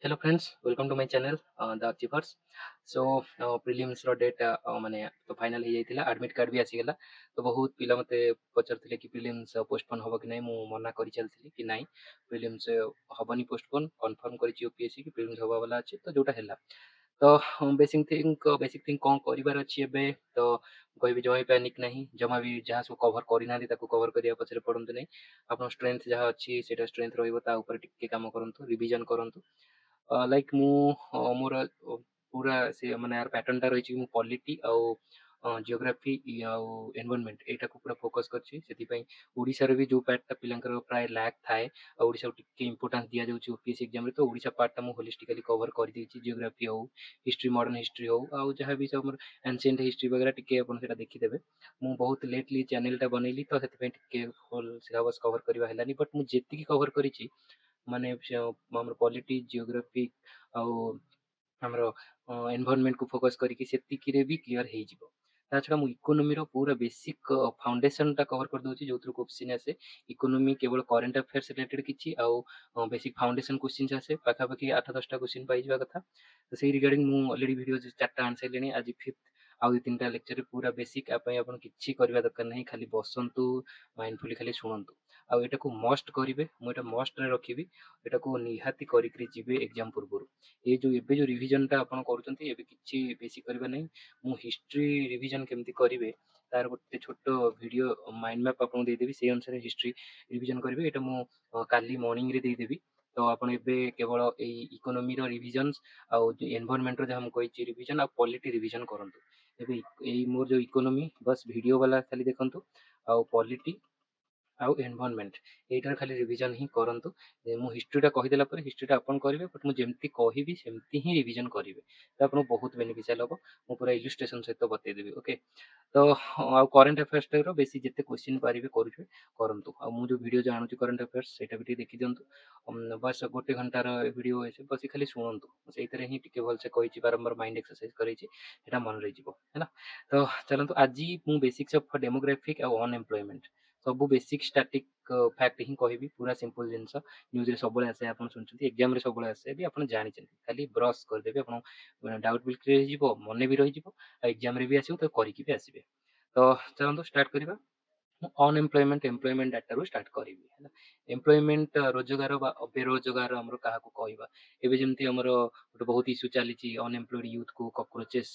Hello friends, welcome to my channel The Achievers. So prelims ର date ମାନେ ତ final ହେଇଯାଇଥିଲା, ଆଡମିଟ୍ କାର୍ଡ ବି ଆସିଗଲା। ତ ବହୁତ ପିଲା ମତେ ପଚାରୁଥିଲେ କି ପ୍ରିଲିମ୍ସ ପୋଷ୍ଟପୋନ୍ ହବ କି ନାହିଁ। ମୁଁ ମନା କରି ଚାଲିଥିଲି କି ନାହିଁ, ପ୍ରିଲିମ୍ସ ହବନି ପୋଷ୍ଟପୋନ୍, କନଫର୍ମ କରିଛି ୟୁପିଏସସି କି ପ୍ରିଲିମ୍ସ ହବା ବାଲା ଅଛି, ତ ଯୋଉଟା ହେଲା। ତ ବେସିକ୍ ଥିଙ୍ଗ କ'ଣ କରିବାର ଅଛି ଏବେ। ତ କହିବି ଜମା ବି ପ୍ୟାନିକ୍ ନାହିଁ, ଜମା ବି ଯାହା ସବୁ କଭର କରିନାହାନ୍ତି ତାକୁ କଭର କରିବା ପଛରେ ପଡ଼ନ୍ତୁ ନାହିଁ। ଆପଣ ଷ୍ଟ୍ରେନ୍ଥ ଯାହା ଅଛି ସେଇଟା ଷ୍ଟ୍ରେନ୍ଥ ରହିବ, ତା ଉପରେ ଟିକେ କାମ କରନ୍ତୁ, ରିଭିଜନ କରନ୍ତୁ। ଲାଇକ୍ ମୁଁ ମୋର ପୁରା ସେ ମାନେ ଆର ପ୍ୟାଟର୍ନଟା ରହିଛି କି ମୁଁ ପଲିଟି ଆଉ ଜିଓଗ୍ରାଫି ଆଉ ଏନଭାରନମେଣ୍ଟ ଏଇଟାକୁ ପୁରା ଫୋକସ୍ କରିଛି। ସେଥିପାଇଁ ଓଡ଼ିଶାରେ ବି ଯେଉଁ ପାର୍ଟଟା ପିଲାଙ୍କର ପ୍ରାୟ ଲ୍ୟାକ୍ ଥାଏ ଆଉ ଓଡ଼ିଶାକୁ ଟିକେ ଇମ୍ପୋର୍ଟାନ୍ସ ଦିଆଯାଉଛି ୟୁପିଏସସି ଏକ୍ଜାମରେ, ତ ଓଡ଼ିଶା ପାର୍ଟଟା ମୁଁ ହୋଲିଷ୍ଟିକାଲି କଭର କରିଦେଇଛି। ଜିଓଗ୍ରାଫି ହଉ, ହିଷ୍ଟ୍ରି, ମଡର୍ନ ହିଷ୍ଟ୍ରି ହଉ, ଆଉ ଯାହା ବି ସବୁ ଆମର ଆନ୍ସିଏଣ୍ଟ ହିଷ୍ଟ୍ରି ବଗେରା ଟିକେ ଆପଣ ସେଇଟା ଦେଖିଦେବେ। ମୁଁ ବହୁତ ଲେଟଲି ଚ୍ୟାନେଲଟା ବନେଇଲି, ତ ସେଥିପାଇଁ ଟିକେ ହୋଲ୍ ସିଲାବସ୍ କଭର କରିବା ହେଲାନି, ବଟ୍ ମୁଁ ଯେତିକି କଭର କରିଛି ମାନେ ଆମର ପଲିଟି, ଜିଓଗ୍ରାଫି ଆଉ ଆମର ଏନଭାରନମେଣ୍ଟକୁ ଫୋକସ୍ କରିକି ସେତିକିରେ ବି କ୍ଲିୟର ହେଇଯିବ। ତା ଛଡ଼ା ମୁଁ ଇକୋନୋମିର ପୁରା ବେସିକ୍ ଫାଉଣ୍ଡେସନଟା କଭର କରିଦେଉଛି, ଯେଉଁଥିରୁ କୋଶ୍ଚିନ୍ ଆସେ। ଇକୋନୋମି କେବଳ କରେଣ୍ଟ ଆଫେୟାର୍ସ ରିଲେଟେଡ୍ କିଛି ଆଉ ବେସିକ୍ ଫାଉଣ୍ଡେସନ କୋଶ୍ଚିନ୍ସ ଆସେ, ପାଖାପାଖି 8-10ଟା କୋଶ୍ଚିନ୍ ପାଇଯିବା କଥା। ତ ସେଇ ରିଗାର୍ଡିଂ ମୁଁ ଅଲରେଡ଼ି ଭିଡ଼ିଓ 4ଟା ଆଣି ସାରିଲିଣି, ଆଜି 5th। ଆଉ 2-3ଟା ଲେକ୍ଚରରେ ପୁରା ବେସିକ୍। ଆ ପାଇଁ ଆପଣ କିଛି କରିବା ଦରକାର ନାହିଁ, ଖାଲି ବସନ୍ତୁ, ମାଇଣ୍ଡଫୁଲି ଖାଲି ଶୁଣନ୍ତୁ। ଆଉ ଏଟାକୁ ମଷ୍ଟ କରିବେ, ମୁଁ ଏଟା ମଷ୍ଟରେ ରଖିବି। ଏଟାକୁ ନିହାତି କରିକିରି ଯିବେ ଏକ୍ଜାମ ପୂର୍ବରୁ। ଏବେ ଯୋଉ ରିଭିଜନଟା ଆପଣ କରୁଛନ୍ତି, ଏବେ କିଛି ବେଶୀ କରିବା ନାହିଁ। ମୁଁ ହିଷ୍ଟ୍ରି ରିଭିଜନ କେମିତି କରିବେ ତାର ଗୋଟେ ଛୋଟ ଭିଡ଼ିଓ ମାଇଣ୍ଡ ମ୍ୟାପ୍ ଆପଣଙ୍କୁ ଦେଇଦେବି, ସେଇ ଅନୁସାରେ ହିଷ୍ଟ୍ରି ରିଭିଜନ କରିବେ। ଏଇଟା ମୁଁ କାଲି ମର୍ଣ୍ଣିଂରେ ଦେଇଦେବି। ତ ଆପଣ ଏବେ କେବଳ ଏଇ ଇକୋନୋମିର ରିଭିଜନ୍ସ ଆଉ ଏନଭାରନମେଣ୍ଟର ଯାହା ମୁଁ କହିଛି ରିଭିଜନ ଆଉ ପଲିଟି ରିଭିଜନ କରନ୍ତୁ। ଏବେ ଏଇ ମୋର ଯୋଉ ଇକୋନୋମି ବସ୍ ଭିଡ଼ିଓ ବାଲା ଖାଲି ଦେଖନ୍ତୁ, ଆଉ ପଲିଟି ଆଉ ଏନଭାରନମେଣ୍ଟ ଏଇଟାର ଖାଲି ରିଭିଜନ ହିଁ କରନ୍ତୁ। ମୁଁ ହିଷ୍ଟ୍ରିଟା କହିଦେଲା ପରେ ହିଷ୍ଟ୍ରିଟା ଆପଣ କରିବେ, ବଟ୍ ମୁଁ ଯେମିତି କହିବି ସେମିତି ହିଁ ରିଭିଜନ କରିବେ, ତ ଆପଣଙ୍କୁ ବହୁତ ବେନିଫିସିଆଲ ହବ। ମୁଁ ପୁରା ଇଲୁଷ୍ଟ୍ରେସନ ସହିତ ବତେଇଦେବି। ଓକେ, ତ ଆଉ କରେଣ୍ଟ ଆଫେୟାର୍ସ ଟାଇପର ବେଶୀ ଯେତେ କ୍ୱେଶ୍ଚିନ୍ ପାରିବେ କରୁଥିବେ, କରନ୍ତୁ। ଆଉ ମୁଁ ଯୋଉ ଭିଡ଼ିଓ ଜାଣୁଛି କରେଣ୍ଟ ଆଫେୟାର୍ସ ସେଇଟା ବି ଟିକେ ଦେଖିଦିଅନ୍ତୁ। ବାସ୍ 1 ଘଣ୍ଟାର ଭିଡ଼ିଓ ଅଛି, ବସି ଖାଲି ଶୁଣନ୍ତୁ। ସେଇଥିରେ ହିଁ ଟିକେ ଭଲସେ କହିଛି, ବାରମ୍ବାର ମାଇଣ୍ଡ ଏକ୍ସରସାଇଜ କରେଇଛି, ସେଇଟା ମନେ ରହିଯିବ ହେଲା। ତ ଚାଲନ୍ତୁ, ଆଜି ମୁଁ ବେସିକ୍ସ ଅଫ୍ ଡେମୋଗ୍ରାଫିକ୍ ଆଉ ଅନଏମ୍ପ୍ଲୟମେଣ୍ଟ ସବୁ ବେସିକ୍ ଷ୍ଟାଟିକ୍ ଫ୍ୟାକ୍ଟ ହିଁ କହିବି। ପୁରା ସିମ୍ପଲ ଜିନିଷ, ନ୍ୟୁଜରେ ସବୁବେଳେ ଆସେ, ଆପଣ ଶୁଣିଛନ୍ତି, ଏକ୍ଜାମରେ ସବୁବେଳେ ଆସେ ବି, ଆପଣ ଜାଣିଛନ୍ତି। ଖାଲି ବ୍ରସ୍ କରିଦେବେ, ଆପଣ ଡାଉଟ୍ ବି କ୍ଲିୟର ହେଇଯିବ, ମନେ ବି ରହିଯିବ, ଆଉ ଏକ୍ଜାମରେ ବି ଆସିବ, ତ କରିକି ବି ଆସିବେ। ତ ଚାଲନ୍ତୁ ଷ୍ଟାର୍ଟ କରିବା। ମୁଁ ଅନଏମ୍ପ୍ଲୟମେଣ୍ଟ ଏମ୍ପ୍ଲୟମେଣ୍ଟ ଡାଟାରୁ ଷ୍ଟାର୍ଟ କରିବି ହେଲା। ଏମ୍ପ୍ଲୟମେଣ୍ଟ ରୋଜଗାର ବା ବେରୋଜଗାର ଆମର କାହାକୁ କହିବା। ଏବେ ଯେମିତି ଆମର ଗୋଟେ ବହୁତ ଇସ୍ୟୁ ଚାଲିଛି, ଅନଏମ୍ପ୍ଲଏଡ ୟୁଥକୁ କକ୍ରୋଚେସ୍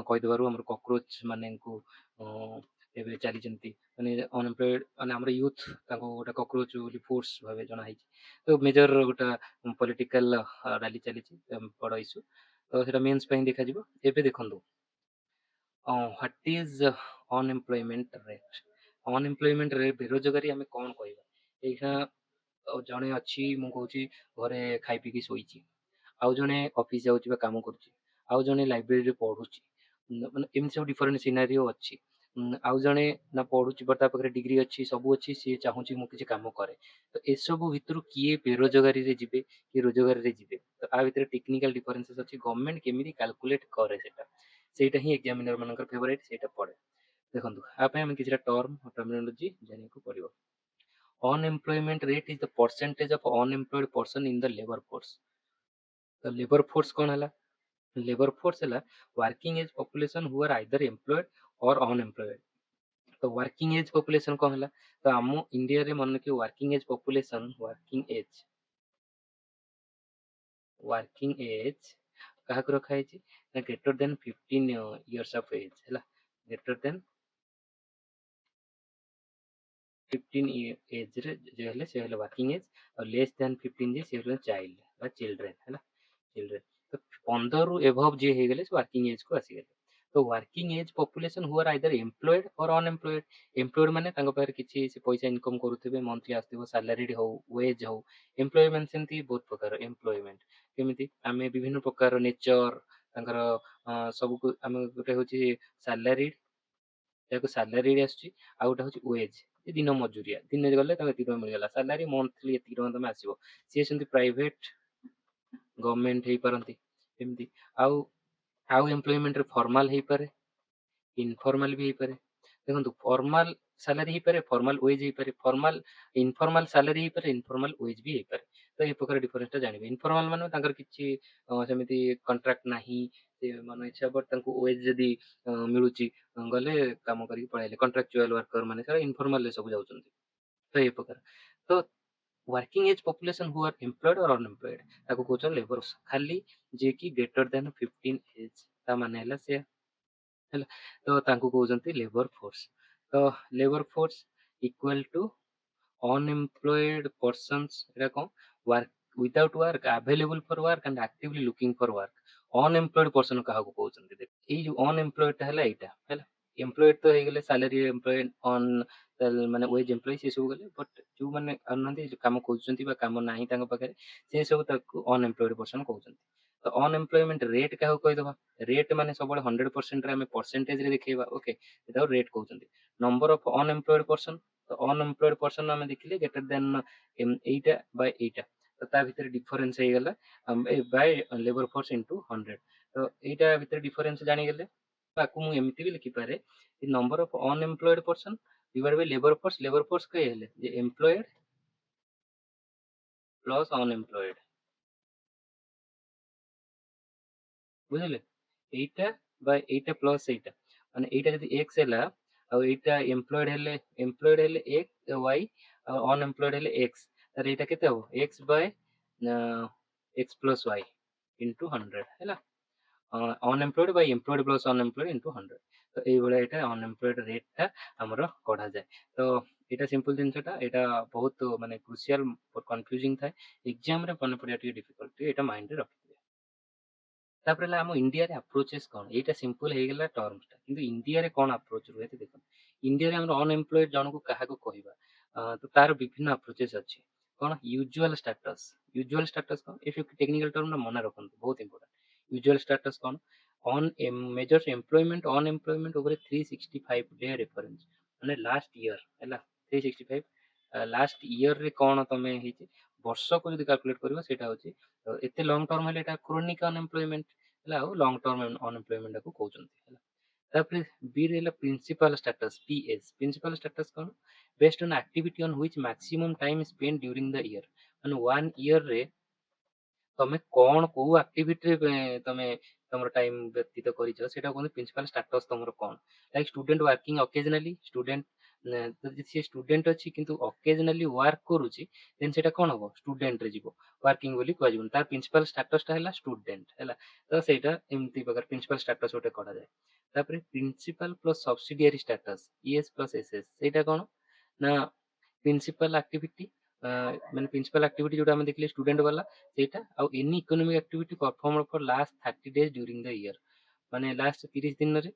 କହିଦେବାରୁ ଆମର କକ୍ରୋଚ୍ ମାନଙ୍କୁ ଏବେ ଚାଲିଛନ୍ତି, ମାନେ ଅନଏମ୍ପ୍ଲଏଡ ମାନେ ଆମର ୟୁଥ୍ ତାଙ୍କୁ ଗୋଟେ କକ୍ରୋଚ୍ ବୋଲି ଫୋର୍ସ ଭାବେ ଜଣା ହେଇଛି। ତ ମେଜର ଗୋଟେ ପଲିଟିକାଲ ରାଲି ଚାଲିଛି, ବଡ଼ ଇସ୍ୟୁ। ତ ସେଇଟା ମେନ୍ସ ପାଇଁ ଦେଖାଯିବ। ଏବେ ଦେଖନ୍ତୁ, what is unemployment rate. Unemployment rate, ବେରୋଜଗାରୀ ଆମେ କ'ଣ କହିବା। ଏଇଟା ଜଣେ ଅଛି, ମୁଁ କହୁଛି ଘରେ ଖାଇ ପିଇକି ଶୋଇଛି, ଆଉ ଜଣେ ଅଫିସ ଯାଉଛି ବା କାମ କରୁଛି, ଆଉ ଜଣେ ଲାଇବ୍ରେରୀରେ ପଢୁଛି, ମାନେ ଏମିତି ସବୁ ଡିଫରେଣ୍ଟ ସିନାରିଓ ଅଛି। ଆଉ ଜଣେ ନା ପଢୁଛି ବଟ୍ ତା ପାଖରେ ଡିଗ୍ରୀ ଅଛି, ସବୁ ଅଛି, ସିଏ ଚାହୁଁଛି ମୁଁ କିଛି କାମ କରେ। ତ ଏସବୁ ଭିତରୁ କିଏ ବେରୋଜଗାରୀରେ ଯିବେ, କିଏ ରୋଜଗାରରେ ଯିବେ, ତ ଆ ଭିତରେ ଟେକ୍ନିକାଲ ଡିଫରେନ୍ସେସ୍ ଅଛି। ଗଭର୍ଣ୍ଣମେଣ୍ଟ କେମିତି କାଲକୁଲେଟ୍ କରେ ସେଇଟା ହିଁ ଏକ୍ଜାମିନର ମାନଙ୍କର ଫେଭରାଇଟ୍, ସେଇଟା ପଡେ। ଦେଖନ୍ତୁ, ଆ ପାଇଁ ଆମେ କିଛିଟା ଟର୍ମିନୋଲୋଜି ଜାଣିବାକୁ ପଡିବ। Unemployment rate is the percentage of unemployed person in the labor force. The labor force କ'ଣ ହେଲା? labor force ହେଲା working age population who are either employed or unemployed. ତ working age population କ'ଣ ହେଲା? ତ ଆମ ଇଣ୍ଡିଆରେ ମନେ ରଖିବ, ୱାର୍କିଂ ଏଜ୍ କାହାକୁ ରଖା ହେଇଛି ନା greater than 15 years of age ହେଲା। ଗ୍ରେଟର ଦେନ୍ 15 ଏଜ୍ରେ ଯେ ହେଲେ ସେ ହେଲେ ୱାର୍କିଂ ଏଜ୍, ଆଉ ଲେସ୍ ଦେନ୍ 15 ଯେ ସେ ହେଲେ ଚାଇଲ୍ଡ ବା ଚିଲଡ୍ରେନ୍ ହେଲା। ଚିଲଡ୍ରେନ୍ ତ 15ରୁ ଏଭବ୍ ଯିଏ ହେଇଗଲେ ସେ ୱାର୍କିଂ ଏଜ୍କୁ ଆସିଗଲେ। ତ ୱାର୍କିଂ ଏଜ୍ ପପୁଲେସନ୍ ହୁ ଆର୍ ଆଇଦର ଏମ୍ପ୍ଲଏଡ୍ ଅର୍ ଅନଏମ୍ପ୍ଲଏଡ୍। ଏମ୍ପ୍ଲଏଡ୍ ମାନେ ତାଙ୍କ ପାଖରେ କିଛି ସେ ପଇସା ଇନକମ୍ କରୁଥିବେ, ମନ୍ଥଲି ଆସୁଥିବ, ସାଲାରିଡ୍ ହଉ, ୱେଜ୍ ହଉ। ଏମ୍ପ୍ଲୟମେଣ୍ଟ ସେମିତି ବହୁତ ପ୍ରକାର ଏମ୍ପ୍ଲୟମେଣ୍ଟ। କେମିତି ଆମେ ବିଭିନ୍ନ ପ୍ରକାର ନେଚର ତାଙ୍କର ସବୁକୁ, ଆମେ ଗୋଟେ ହେଉଛି ସାଲାରିଡ୍, ଯାହାକୁ ସାଲାରି ଆସୁଛି, ଆଉ ଗୋଟେ ହେଉଛି ୱେଜ୍, ଦିନ ମଜୁରିଆ, ଦିନେ ଗଲେ ତାଙ୍କୁ ଏତିକି ଟଙ୍କା ମିଳିଗଲା। ସାଲାରି ମନ୍ଥଲି ଏତିକି ଟଙ୍କା ତମେ ଆସିବ। ସିଏ ସେମିତି ପ୍ରାଇଭେଟ୍, ଗଭର୍ଣ୍ଣମେଣ୍ଟ ହେଇପାରନ୍ତି ଏମିତି। ଆଉ ଆଉ ଏମ୍ପ୍ଲୟମେଣ୍ଟରେ ଫର୍ମାଲ ହେଇପାରେ, ଇନଫର୍ମାଲ ବି ହେଇପାରେ। ଦେଖନ୍ତୁ, ଫର୍ମାଲ ସାଲାରି ହେଇପାରେ, ଫର୍ମାଲ ୱେଜ୍ ହେଇପାରେ, ଇନଫର୍ମାଲ ସାଲାରି ହେଇପାରେ, ଇନଫର୍ମାଲ ୱେଜ୍ ବି ହେଇପାରେ। ତ ତ ଏ ପ୍ରକାର ଡିଫରେନ୍ସଟା ଜାଣିବେ। ଇନଫର୍ମାଲ ମାନେ ତାଙ୍କର କିଛି ସେମିତି କଣ୍ଟ୍ରାକ୍ଟ ନାହିଁ, ସେ ମନ ଇଚ୍ଛା ବଟ୍ ତାଙ୍କୁ ୱେଜ୍ ଯଦି ମିଳୁଛି ଗଲେ କାମ କରିକି ପଳେଇଲେ। କଣ୍ଟ୍ରାକ୍ଚୁଆଲ ୱାର୍କର ମାନେ ସେଟା ଇନଫର୍ମାଲରେ ସବୁ ଯାଉଛନ୍ତି। ତ ଏ ପ୍ରକାର। ତ ୱାର୍କିଂ ଏଜ୍ ପପୁଲେସନ ହୁ ଆର୍ ଏମ୍ପ୍ଲଏଡ୍ ଅର୍ ଅନଏମ୍ପ୍ଲଏଡ୍ ତାକୁ କହୁଛନ୍ତି ଲେବର ଖାଲି ଯିଏକି ଗ୍ରେଟର ଦେନ୍ 15 ଏଜ୍ ତା ମାନେ ହେଲା ସେ ହେଲା। ତ ତାଙ୍କୁ କହୁଛନ୍ତି ଲେବର ଫୋର୍ସ। ତ labour force equal to unemployed persons ଏଟା କ'ଣ work without work available for work and actively looking for work. Unemployed person କାହାକୁ କହୁଛନ୍ତି ଦେଖ ଏଇ ଯୋଉ ଅନଏମ୍ପ୍ଲଏଡ୍ଟା ହେଲା ଏଇଟା ହେଲା। ଏମ୍ପ୍ଲଏଡ୍ ତ ହେଇଗଲେ ସାଲାରୀ ଏମ୍ପ୍ଲଏଡ୍ ଅନ୍ ମାନେ ୱେଜ୍ ଏମ୍ପ୍ଲୟ ସେ ସବୁ ଗଲେ ବଟ୍ ଯୋଉମାନେ ଆଣୁନାହାନ୍ତି କାମ ଖୋଜୁଛନ୍ତି ବା କାମ ନାହିଁ ତାଙ୍କ ପାଖରେ ସେ ସବୁ ତାକୁ ଅନଏମ୍ପ୍ଲଏଡ୍ ପର୍ସନ କହୁଛନ୍ତି। ତ ଅନଏମ୍ପ୍ଲୟମେଣ୍ଟ ରେଟ୍ କାହାକୁ କହିଦେବା ରେଟ୍ ମାନେ ସବୁବେଳେ 100%ରେ ଆମେ ପରସେଣ୍ଟେଜରେ ଦେଖେଇବା ଓକେ ଏଟାକୁ ରେଟ୍ କହୁଛନ୍ତି। ନମ୍ବର ଅଫ୍ ଅନଏମ୍ପ୍ଲଏଡ୍ ପର୍ସନ ତ ଅନଏମ୍ପ୍ଲଏଡ୍ ପର୍ସନ ଆମେ ଦେଖିଲେ ଗ୍ରେଟର ଦେନ୍ ଏଇଟା ବାଇ ଏଇଟା ତ ତା ଭିତରେ ଡିଫରେନ୍ସ ହେଇଗଲା ବାଇ ଲେବର ଫୋର୍ସ ଇଣ୍ଟୁ 100। ତ ଏଇଟା ଭିତରେ ଡିଫରେନ୍ସ ଜାଣିଗଲେ ତାକୁ ମୁଁ ଏମିତି ବି ଲିଖିପାରେ number of unemployed person divide by labour force कई हेले जे एम्प्लॉयड प्लस अनएम्प्लॉयड बुझले एटा बाय एटा प्लस एटा माने एटा जदी x हैला आ एटा एम्प्लॉयड हेले x y आ अनएम्प्लॉयड हेले x तर एटा केते हो x by x plus y into 100 हैला unemployed by employed plus unemployed into 100 तो एई भले एटा अनएम्प्लॉयड रेट हमरो कढा जाय। तो एटा सिंपल जिनसटा एटा बहुत माने क्रुशियल और कंफ्यूजिंग थाए एग्जाम रे पने पड़िया टी डिफिकल्टी एटा माइंड रे रखिबे। तापर ला हम इंडिया रे अप्रोचेस कोन एटा सिंपल हे गेला टर्म्स ता किंतु इंडिया रे कोन अप्रोच रुहे ते देखो इंडिया रे हम अनएम्प्लॉयड जन को काहा को कहिबा तो तार विभिन्न अप्रोचेस अछि कोन यूजुअल स्टेटस कोन इफ यू टेक्निकल टर्म ना मने रखन बहुत इंपोर्टेंट यूजुअल स्टेटस कोन on measures employment unemployment over a 365 day reference माने लास्ट ईयर हैला 365 लास्ट ईयर रे कोन तमे हिची वर्ष को जदी कैलकुलेट करबा सेटा होची एते लॉन्ग टर्म हेले एटा क्रोनिक अनएम्प्लॉयमेंट हैला लॉन्ग टर्म अनएम्प्लॉयमेंट को कहउचंती हैला। तापर बी रे हैला principal status PS principal status कोन based on activity on which maximum time spend during the year माने 1 ईयर रे तमे कोन को एक्टिविटी रे तमे तमरो टाइम व्यतीत करिछ सेटा कोन प्रिंसिपल स्टेटस तमरो कोन like student working occasionally student जदि से स्टूडेंट अछि किंतु ओकेजनली वर्क करूची देन सेटा कोन हो स्टूडेंट रे जीवो वर्किंग बोली कहै जीवन तार प्रिंसिपल स्टेटस ता हैला स्टूडेंट हैला तो सेटा एम्ति प्रकार प्रिंसिपल स्टेटस ओटे करा जाय। तापर principal plus subsidiary status ES plus SS सेटा कोन ना प्रिंसिपल एक्टिविटी माने प्रिंसिपल एक्टिविटी जोटा हम देखले स्टूडेंट वाला सेटा आ any economic activity perform for last 30 days during the year माने लास्ट 30 दिन रे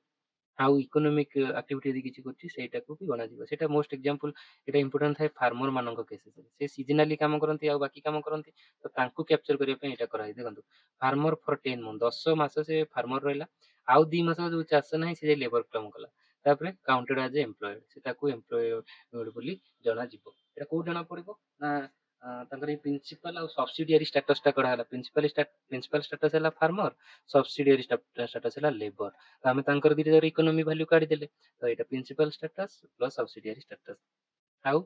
आउ इकोनॉमिक एक्टिविटी यदि किछि करछि सेटा को भी गणा जिवो सेटा मोस्ट एग्जांपल एटा इंपोर्टेंट थाए फार्मर मानक केसेस से सीजनली काम करंती आ बाकी काम करंती तो तांको कैप्चर करिया पे एटा करा देखंतु फार्मर फॉर 10 मंथ 10 मास से फार्मर रहला आउ 2 मास जो चाष नाही से लेबर काम कला तापरे काउंटेड एज एम्प्लॉयड से ताको एम्प्लॉयड बोली जणा जिवो एटा को जणा पड़िबो ना तांकर ए प्रिंसिपल आ सब्सिडियरी स्टेटस ता कढा हला प्रिंसिपल स्टेटस हला फार्मर सब्सिडियरी स्टेटस हला लेबर आमे तांकर दिरे जर इकोनॉमी वैल्यू काढी देले तो एटा principal status plus subsidiary status हाउ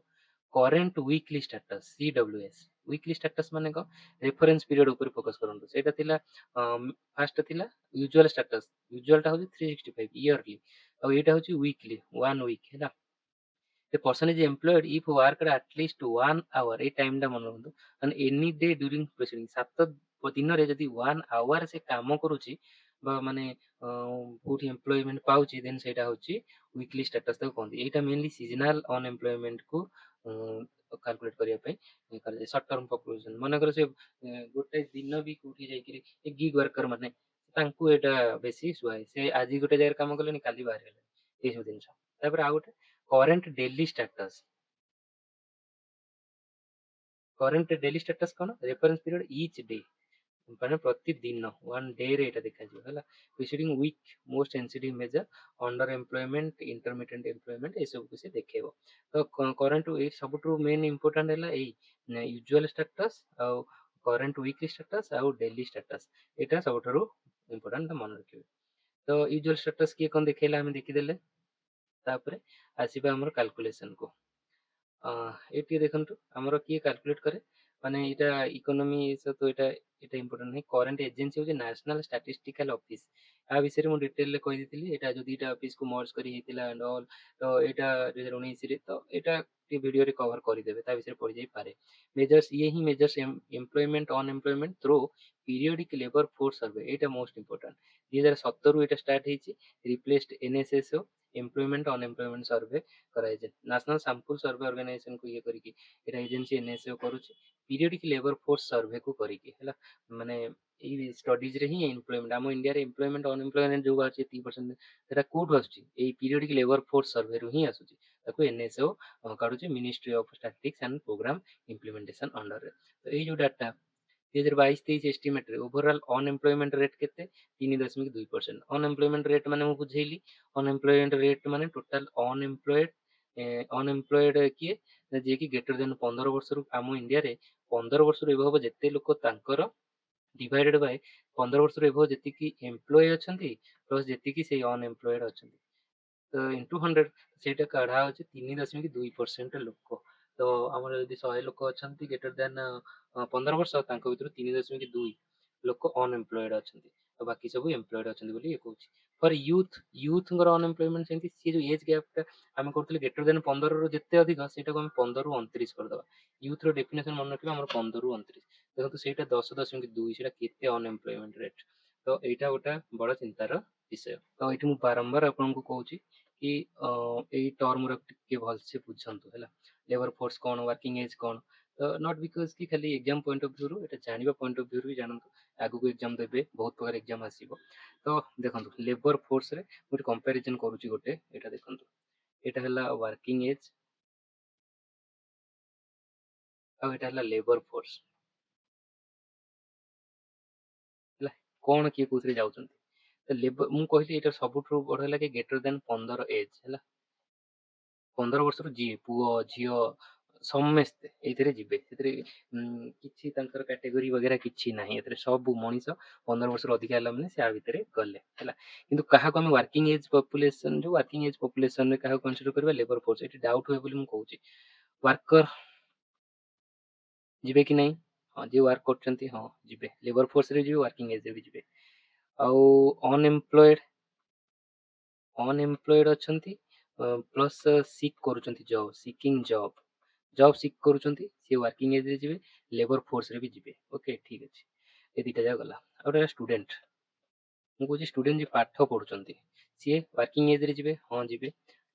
current weekly status CWS weekly status माने को रेफरेंस पीरियड ऊपर फोकस करंतु सेटा थिला फास्ट थिला यूजुअल टा होची 365 ईयरली और एटा होची वीकली 1 वीक हैला the person is employed if worked at least 1 hour A time टा मन रखु and any day during preceding 7 दिन रे जदी 1 hour से काम करूची बा माने कोठी एम्प्लॉयमेंट पाउची देन सेटा होची वीकली स्टेटस तक कोंदी एटा मेनली सीजनल अनएम्प्लॉयमेंट को कैलकुलेट करिया पे कर शॉर्ट टर्म पॉपुलेशन माने कर से गोटे दिन भी कोठी जाई कि ए गिग वर्कर माने तांकू एटा बेसी सुहाय से आजी गोटे जायर काम करले काली बाहर गेले ए सब दिन तापर आ गोटे current daily status current daily status कोन रेफरेंस पीरियड ईच डे माने प्रतिदिन 1 डे रे एटा देखा जिवो हला preceding week most sensitive measure underemployment intermediate employment ए सब कुछ देखैबो। तो करंट ए सबटू मेन इंपोर्टेंट हला ए यूजुअल स्टेटस आ करंट वीकली स्टेटस आ डेली स्टेटस एटा सबटू इंपोर्टेंट मन रखिबे। तो यूजुअल स्टेटस के कोन देखैला हम देखि देले तापरे आसीबा हमर कैलकुलेशन को एटी देखंतु हमर किए कैलकुलेट करे ମାନେ ଏଇଟା ଇକୋନୋମି ସହିତ ଏଇଟା ଇମ୍ପୋର୍ଟାଣ୍ଟ ନାହିଁ। କରେଣ୍ଟ ଏଜେନ୍ସି ହେଉଛି ନ୍ୟାସନାଲ ଷ୍ଟାଟିଷ୍ଟିକାଲ ଅଫିସ। ଆ ବିଷୟରେ ମୁଁ ଡିଟେଲରେ କହିଦେଇଥିଲି। ଏଇଟା ଯଦି ଏଇଟା ଅଫିସକୁ ମର୍ଜ କରି ହେଇଥିଲା ଆଣ୍ଡ ଅଲ୍, ତ ଏଇଟା 2019ରେ, ତ ଏଇଟା ଟିକେ ଭିଡ଼ିଓରେ କଭର କରିଦେବେ, ତା ବିଷୟରେ ପଡ଼ିଯାଇପାରେ। ମେଜର୍ସ ଇଏ ହିଁ measures employment unemployment throw periodic labour force survey, ଏଇଟା ମୋଷ୍ଟ ଇମ୍ପୋର୍ଟାଣ୍ଟ। 2017ରୁ ଏଇଟା ଷ୍ଟାର୍ଟ ହେଇଛି। ରିପ୍ଲେସ୍ଡ ଏନ୍ଏସ୍ଏସ୍ଓ ଏମ୍ପ୍ଲୟମେଣ୍ଟ ଅନଏମ୍ପ୍ଲୟମେଣ୍ଟ ସର୍ଭେ କରାଯାଇଛି। ନ୍ୟାସନାଲ ସାମ୍ପୁଲ ସର୍ଭେ ଅର୍ଗାନାଇଜେସନକୁ ଇଏ କରିକି ଏଇଟା ଏଜେନ୍ସି ଏନ୍ଏସ୍ଓ କରୁଛି ପିରିୟଡିକ ଲେବର ଫୋର୍ସ ସର୍ଭେକୁ କରିକି ହେଲା। ମାନେ ଏଇ ଷ୍ଟଡିଜରେ ହିଁ ଏମ୍ପ୍ଲୟମେଣ୍ଟ, ଆମ ଇଣ୍ଡିଆରେ ଏମ୍ପ୍ଲୟମେଣ୍ଟ ଅନଏମ୍ପ୍ଲୟମେଣ୍ଟ ଯୋଉ ଅଛି 30%, ସେଟା କୋଉଠୁ ଆସୁଛି? ଏଇ ପିରିୟଡିକ ଲେବର ଫୋର୍ସ ସର୍ଭେରୁ ହିଁ ଆସୁଛି। ତାକୁ ଏନ୍ଏସ୍ଓ କାଢୁଛି, ministry of statistics and programme implementation ଅଣ୍ଡରରେ। ତ ଏଇ ଯୋଉ ଡାଟା 2022-23 ଏଷ୍ଟିମେଟରେ ଓଭରଅଲ୍ ଅନଏମ୍ପ୍ଲୟମେଣ୍ଟ ରେଟ୍ କେତେ? 3.2%। ଅନଏମ୍ପ୍ଲୟମେଣ୍ଟ ରେଟ୍ ମାନେ ମୁଁ ବୁଝେଇଲି। ଅନଏମ୍ପ୍ଲୟମେଣ୍ଟ ରେଟ୍ ମାନେ ଟୋଟାଲ ଅନଏମ୍ପ୍ଲଏଡ କିଏ? ଯିଏକି ଗ୍ରେଟର ଦେନ୍ 15 ବର୍ଷରୁ, ଆମ ଇଣ୍ଡିଆରେ 15 ବର୍ଷରୁ ଏଭବ ଯେତେ ଲୋକ ତାଙ୍କର ଡିଭାଇଡେଡ ବାଇ 15 ବର୍ଷରୁ ଏଭବ ଯେତିକି ଏମ୍ପ୍ଲୟ ଅଛନ୍ତି ପ୍ଲସ୍ ଯେତିକି ସେଇ ଅନଏମ୍ପ୍ଲଏଡ ଅଛନ୍ତି, ତ ଇଣ୍ଟୁ 100 ସେଇଟା କାଢା ହଉଛି 3.2% ଲୋକ। ତ ଆମର ଯଦି 100 ଲୋକ ଅଛନ୍ତି ଗ୍ରେଟର ଦେନ୍ 15 ବର୍ଷ, ତାଙ୍କ ଭିତରୁ 3.2 ଲୋକ ଅନଏମ୍ପ୍ଲଏଡ ଅଛନ୍ତି, ଆଉ ବାକି ସବୁ ଏମ୍ପ୍ଲଏଡ ଅଛନ୍ତି ବୋଲି ଇଏ କହୁଛି। ଫର ୟୁଥଙ୍କର ଅନଏମ୍ପ୍ଲୟମେଣ୍ଟ ସେମିତି, ସିଏ ଯୋଉ ଏଜ ଗ୍ୟାପଟା ଆମେ କରୁଥିଲେ ଗ୍ରେଟର ଦେନ୍ 15ରୁ ଯେତେ ଅଧିକ, ସେଇଟାକୁ ଆମେ 15ରୁ 29 କରିଦବା। ୟୁଥର ଡେଫିନେସନ ମନେ ରଖିବା, ଆମର 15ରୁ 29। ଦେଖନ୍ତୁ ସେଇଟା 10.2, ସେଇଟା କେତେ ଅନଏମ୍ପ୍ଲୟମେଣ୍ଟ ରେଟ୍। ତ ଏଇଟା ଗୋଟେ ବଡ ଚିନ୍ତାର ବିଷୟ। ତ ଏଇଠି ମୁଁ ବାରମ୍ବାର ଆପଣଙ୍କୁ କହୁଛି କି ଏଇ ଟର୍ମର ଟିକେ ଭଲସେ ବୁଝନ୍ତୁ ହେଲା। ଲେବର ଫୋର୍ସ କ'ଣ, ୱାର୍କିଂ ଏଜ୍ କ'ଣ। ତ ନଟ୍ ବିକଜ କି ଖାଲି ଏକ୍ଜାମ ପଏଣ୍ଟ ଅଫ ଭ୍ୟୁରୁ, ଏଇଟା ଜାଣିବା ପଏଣ୍ଟ ଅଫ ଭ୍ୟୁରୁ ବି ଜାଣନ୍ତୁ। ଆଗକୁ ଏକ୍ଜାମ ଦେବେ, ବହୁତ ପ୍ରକାର ଏକ୍ଜାମ ଆସିବ। ତ ଦେଖନ୍ତୁ ଲେବର ଫୋର୍ସରେ ଗୋଟେ କମ୍ପାରିଜନ କରୁଛି ଗୋଟେ, ଏଇଟା ଦେଖନ୍ତୁ। ଏଇଟା ହେଲା ୱାର୍କିଂ ଏଜ୍ ଆଉ ଏଇଟା ହେଲା ଲେବର ଫୋର୍ସ ହେଲା। କ'ଣ କିଏ କୋଉଥିରେ ଯାଉଛନ୍ତି? ତ ଲେବର, ମୁଁ କହିଲି ଏଇଟା ସବୁଠୁ ବଡ଼ ହେଲା କି ଗ୍ରେଟର ଦେନ୍ 15 ଏଜ୍ ହେଲା। 15 ବର୍ଷରୁ ଯିଏ ପୁଅ ଝିଅ ସମସ୍ତେ ଏଇଥିରେ ଯିବେ। ସେଥିରେ କିଛି ତାଙ୍କର କାଟେଗୋରୀ ବଗେରା କିଛି ନାହିଁ। ଏଥିରେ ସବୁ ମଣିଷ 15 ବର୍ଷରୁ ଅଧିକା ହେଲା ମାନେ ସେ ଆ ଭିତରେ ଗଲେ ହେଲା। କିନ୍ତୁ କାହାକୁ ଆମେ ୱାର୍କିଂ ଏଜ୍ ପପୁଲେସନ, ଯୋଉ ୱାର୍କିଂ ଏଜ୍ ପପୁଲେସନରେ କାହାକୁ କନସିଡର କରିବା? Labour force. ଏଠି ଡାଉଟ ହୁଏ ବୋଲି ମୁଁ କହୁଛି। ୱାର୍କର ଯିବେ କି ନାହିଁ? ହଁ, ଯିଏ ୱାର୍କ କରୁଛନ୍ତି ହଁ ଯିବେ, ଲେବର ଫୋର୍ସରେ ଯିବେ, ୱାର୍କିଂ ଏଜରେ ବି ଯିବେ। ଆଉ ଅନଏମ୍ପ୍ଲଏଡ ଅଛନ୍ତି ପ୍ଲସ୍ ସିକ୍ କରୁଛନ୍ତି, ଜବ୍ ସିକ୍ କରୁଛନ୍ତି, ସିଏ ୱାର୍କିଂ ଏଜରେ ଯିବେ, ଲେବର ଫୋର୍ସରେ ବି ଯିବେ। ଓକେ, ଠିକ ଅଛି। ଏ ଦିଟା ଯାକ ଗଲା। ଆଉ ଗୋଟେ ଷ୍ଟୁଡେଣ୍ଟ, ମୁଁ କହୁଛି ଷ୍ଟୁଡେଣ୍ଟ ଯିଏ ପାଠ ପଢୁଛନ୍ତି, ସିଏ ୱାର୍କିଂ ଏଜରେ ଯିବେ, ହଁ ଯିବେ।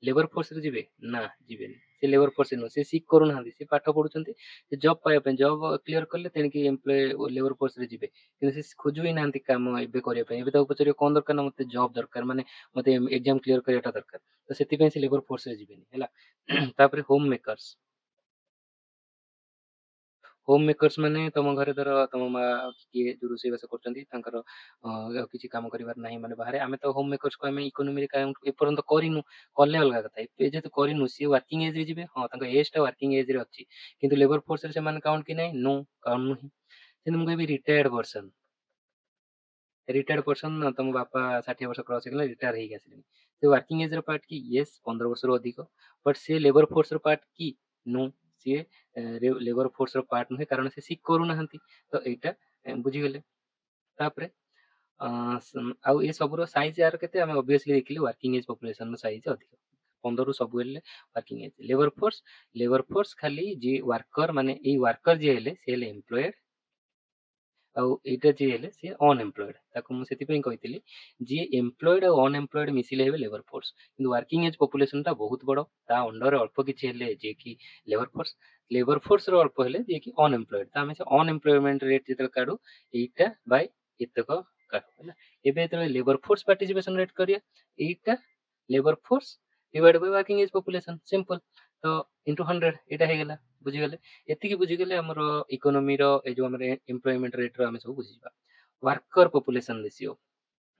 ଲେବର ଫୋର୍ସରେ ଯିବେ? ନା, ଯିବେନି। ସେ ଲେବର ଫୋର୍ସରେ ନୁହଁ, ସେ ସିକ୍ କରୁନାହାନ୍ତି, ସେ ପାଠ ପଢୁଛନ୍ତି। ସେ ଜବ୍ ପାଇବା ପାଇଁ, ଜବ୍ କ୍ଲିୟର କଲେ ତେଣିକି ଏମ୍ପ୍ଲୟ ଲେବର ଫୋର୍ସରେ ଯିବେ। କିନ୍ତୁ ସେ ଖୋଜୁ ହିଁ ନାହାନ୍ତି କାମ ଏବେ କରିବା ପାଇଁ। ଏବେ ତାକୁ ପଚାରିବ କ'ଣ ଦରକାର? ନା ମୋତେ ଜବ୍ ଦରକାର, ମାନେ ମୋତେ ଏକ୍ଜାମ କ୍ଲିୟର କରିବାଟା ଦରକାର। ତ ସେଥିପାଇଁ ସେ ଲେବର ଫୋର୍ସରେ ଯିବେନି ହେଲା। ତାପରେ ହୋମ ମେକର୍ସ ମାନେ ତମ ଘରେ ଧର ତମ ମା କିଏ ଯୋଉ ରୋଷେଇବାସ କରୁଛନ୍ତି, ତାଙ୍କର ଆଉ କିଛି କାମ କରିବାର ନାହିଁ ମାନେ ବାହାରେ, ଆମେ ତ ହୋମ ମେକର୍ସକୁ ଆମେ ଇକୋନୋମିରେ କାଉଣ୍ଟ ଏପର୍ଯ୍ୟନ୍ତ କରିନୁ। କଲେ ଅଲଗା କଥା, ଏବେ ଯେହେତୁ କରିନୁ, ସିଏ ୱାର୍କିଂ ଏଜରେ ଯିବେ, ହଁ ତାଙ୍କ ଏଜଟା ୱାର୍କିଂ ଏଜରେ ଅଛି। କିନ୍ତୁ ଲେବର ଫୋର୍ସରେ ସେମାନେ କାଉଣ୍ଟ କି ନାହିଁ? ନୋ, କାଉଣ୍ଟ ନୁହେଁ। କିନ୍ତୁ ମୁଁ କହିବି ରିଟାୟାର୍ଡ ପର୍ସନ, ତମ ବାପା 60 ବର୍ଷ କ୍ରସ ହେଇଗଲା, ରିଟାୟାର ହେଇକି ଆସିଲେଣି, ସେ ୱାର୍କିଂ ଏଜର ପାର୍ଟ କି? ୟେସ୍, 15 ବର୍ଷରୁ ଅଧିକ। ବଟ୍ ସେ ଲେବର ଫୋର୍ସର ପାର୍ଟ କି? ନୋ, ସିଏ ଲେବର ଫୋର୍ସର ପାର୍ଟ ନୁହେଁ, କାରଣ ସେ ସିକ୍ କରୁନାହାନ୍ତି। ତ ଏଇଟା ବୁଝିଗଲେ। ତାପରେ ଆଉ ଏ ସବୁର ସାଇଜ ୟାର କେତେ? ଆମେ ଅବଭିୟସଲି ଦେଖିଲେ ୱାର୍କିଂ ଏଜ୍ ପପୁଲେସନର ସାଇଜ ଅଧିକ। 15ରୁ ସବୁ ହେଲେ ୱାର୍କିଂ ଏଜ୍। ଲେବର ଫୋର୍ସ ଖାଲି ଯିଏ ୱାର୍କର, ମାନେ ଏଇ ୱାର୍କର ଯିଏ ହେଲେ ସେ ହେଲେ ଏମ୍ପ୍ଲଏଡ, ଆଉ ଏଇଟା ଯିଏ ହେଲେ ସିଏ ଅନଏମ୍ପ୍ଲଏଡ। ତାକୁ ମୁଁ ସେଥିପାଇଁ କହିଥିଲି ଯିଏ ଏମ୍ପ୍ଲଏଡ ଆଉ ଅନଏମ୍ପ୍ଲଏଡ ମିଶିଲେ ହେବେ ଲେବର ଫୋର୍ସ। କିନ୍ତୁ ୱାର୍କିଂ ଏଜ୍ ପପୁଲେସନଟା ବହୁତ ବଡ଼, ତା ଅଣ୍ଡରରେ ଅଳ୍ପ କିଛି ହେଲେ ଯିଏକି ଲେବର ଫୋର୍ସର ଅଳ୍ପ ହେଲେ ଯିଏକି ଅନଏମ୍ପ୍ଲଏଡ। ତ ଆମେ ସେ ଅନଏମ୍ପ୍ଲୟମେଣ୍ଟ ରେଟ୍ ଯେତେବେଳେ କାଢୁ, ଏଇଟା ବାଇ ଏତକ କାଢୁ ହେଲା। ଏବେ ଯେତେବେଳେ ଲେବର ଫୋର୍ସ ପାର୍ଟିସିପେସନ ରେଟ୍ କରିବା, ଏଇଟା labour force divide Bai working age population, simple. ତ ଇଣ୍ଟୁ 100 ଏଇଟା ହେଇଗଲା। ବୁଝିଗଲେ? ଏତିକି ବୁଝିଗଲେ ଆମର ଇକୋନୋମିର ଏଇ ଯୋଉ ଆମର ଏମ୍ପ୍ଲୟମେଣ୍ଟ ରେଟ୍ର ଆମେ ସବୁ ବୁଝିଯିବା। Worker population ratio,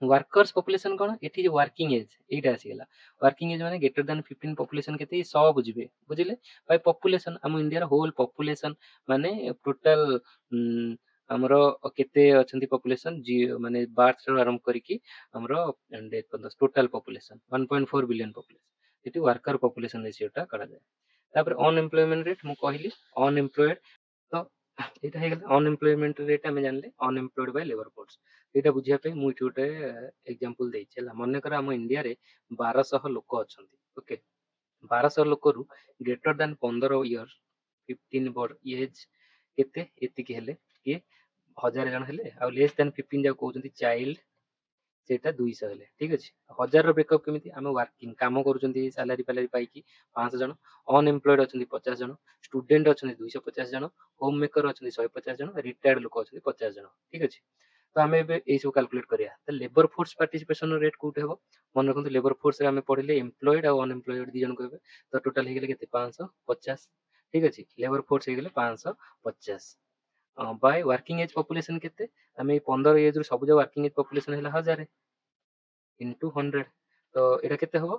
workers population କ'ଣ? ଏଠି ଯୋଉ ୱାର୍କିଂ ଏଜ୍ ଏଇଟା ଆସିଗଲା। ୱାର୍କିଂ ଏଜ୍ ମାନେ ଗ୍ରେଟର ଦେନ୍ 15 ପପୁଲେସନ କେତେ? 100 ବୁଝିବେ, ବୁଝିଲେ? ବାଇ ପପୁଲେସନ, ଆମ ଇଣ୍ଡିଆର ହୋଲ ପପୁଲେସନ, ମାନେ ଟୋଟାଲ ଆମର କେତେ ଅଛନ୍ତି ପପୁଲେସନ, ମାନେ ବାର୍ଥରୁ ଆରମ୍ଭ କରିକି ଆମର ଡେଥ୍ ପର୍ଯ୍ୟନ୍ତ ଟୋଟାଲ ପପୁଲେସନ 1.4 ବିଲିୟନ ପପୁଲେସନ। ସେଠି ୱାର୍କର ପପୁଲେସନ ରେସିଓଟା କରାଯାଏ। ତାପରେ ଅନଏମ୍ପ୍ଲୟମେଣ୍ଟ ରେଟ୍, ମୁଁ କହିଲି ଅନଏମ୍ପ୍ଲଏଡ। ତ ଏଇଟା ହେଇଗଲା ଅନଏମ୍ପ୍ଲୟମେଣ୍ଟ ରେଟ୍ ଆମେ ଜାଣିଲେ ଅନଏମ୍ପ୍ଲଏଡ୍ ବାଇ ଲେବର ଫୋର୍ସ। ଏଇଟା ବୁଝିବା ପାଇଁ ମୁଁ ଏଠି ଗୋଟେ ଏକ୍ଜାମ୍ପଲ ଦେଇଛି ହେଲା। ମନେକର ଆମ ଇଣ୍ଡିଆରେ 1200 ଲୋକ ଅଛନ୍ତି। ଓକେ, 1200 ଲୋକରୁ ଗ୍ରେଟର ଦାନ୍ 15 ଇୟର 15 ଏଜ୍ କେତେ ଏତିକି ହେଲେ କିଏ 1000 ଜଣ ହେଲେ, ଆଉ ଲେସ୍ ଦାନ୍ 15 ଯାକୁ କହୁଛନ୍ତି ଚାଇଲ୍ଡ, ସେଇଟା 200 ହେଲେ। ଠିକ ଅଛି, 1000ର ବ୍ରେକଅପ୍ କେମିତି? ଆମେ ୱାର୍କିଂ କାମ କରୁଛନ୍ତି ସାଲାରୀ ଫାଲାରୀ ପାଇକି 500 ଜଣ, ଅନଏମ୍ପ୍ଲଏଡ୍ ଅଛନ୍ତି 50 ଜଣ, ଷ୍ଟୁଡେଣ୍ଟ ଅଛନ୍ତି 250 ଜଣ, ହୋମ୍ ମେକର ଅଛନ୍ତି 150 ଜଣ, ରିଟାୟାର୍ଡ ଲୋକ ଅଛନ୍ତି 50 ଜଣ। ଠିକ ଅଛି, ତ ଆମେ ଏବେ ଏଇ ସବୁ କାଲକୁଲେଟ୍ କରିବା। ତ ଲେବର ଫୋର୍ସ ପାର୍ଟିସିପେସନ ରେଟ୍ କୋଉଠି ହେବ? ମନେ ରଖନ୍ତୁ ଲେବର ଫୋର୍ସରେ ଆମେ ପଢିଲେ ଏମ୍ପ୍ଲଏଡ୍ ଆଉ ଅନଏମ୍ପ୍ଲଏଡ୍ ଦି ଜଣଙ୍କୁ ହେବେ। ତ ଟୋଟାଲ ହେଇଗଲେ କେତେ? 550। ଠିକ ଅଛି, ଲେବର ଫୋର୍ସ ହେଇଗଲେ 550 ବାଇ ୱାର୍କିଂ ଏଜ୍ ପପୁଲେସନ କେତେ? ଆମେ 15 ଏଜ୍ ରୁ ସବୁ ଯାକ ୱାର୍କିଂ ଏଜ୍ ପପୁଲେସନ ହେଲା 1000 ଇଣ୍ଟୁ 100। ତ ଏଇଟା କେତେ ହବ?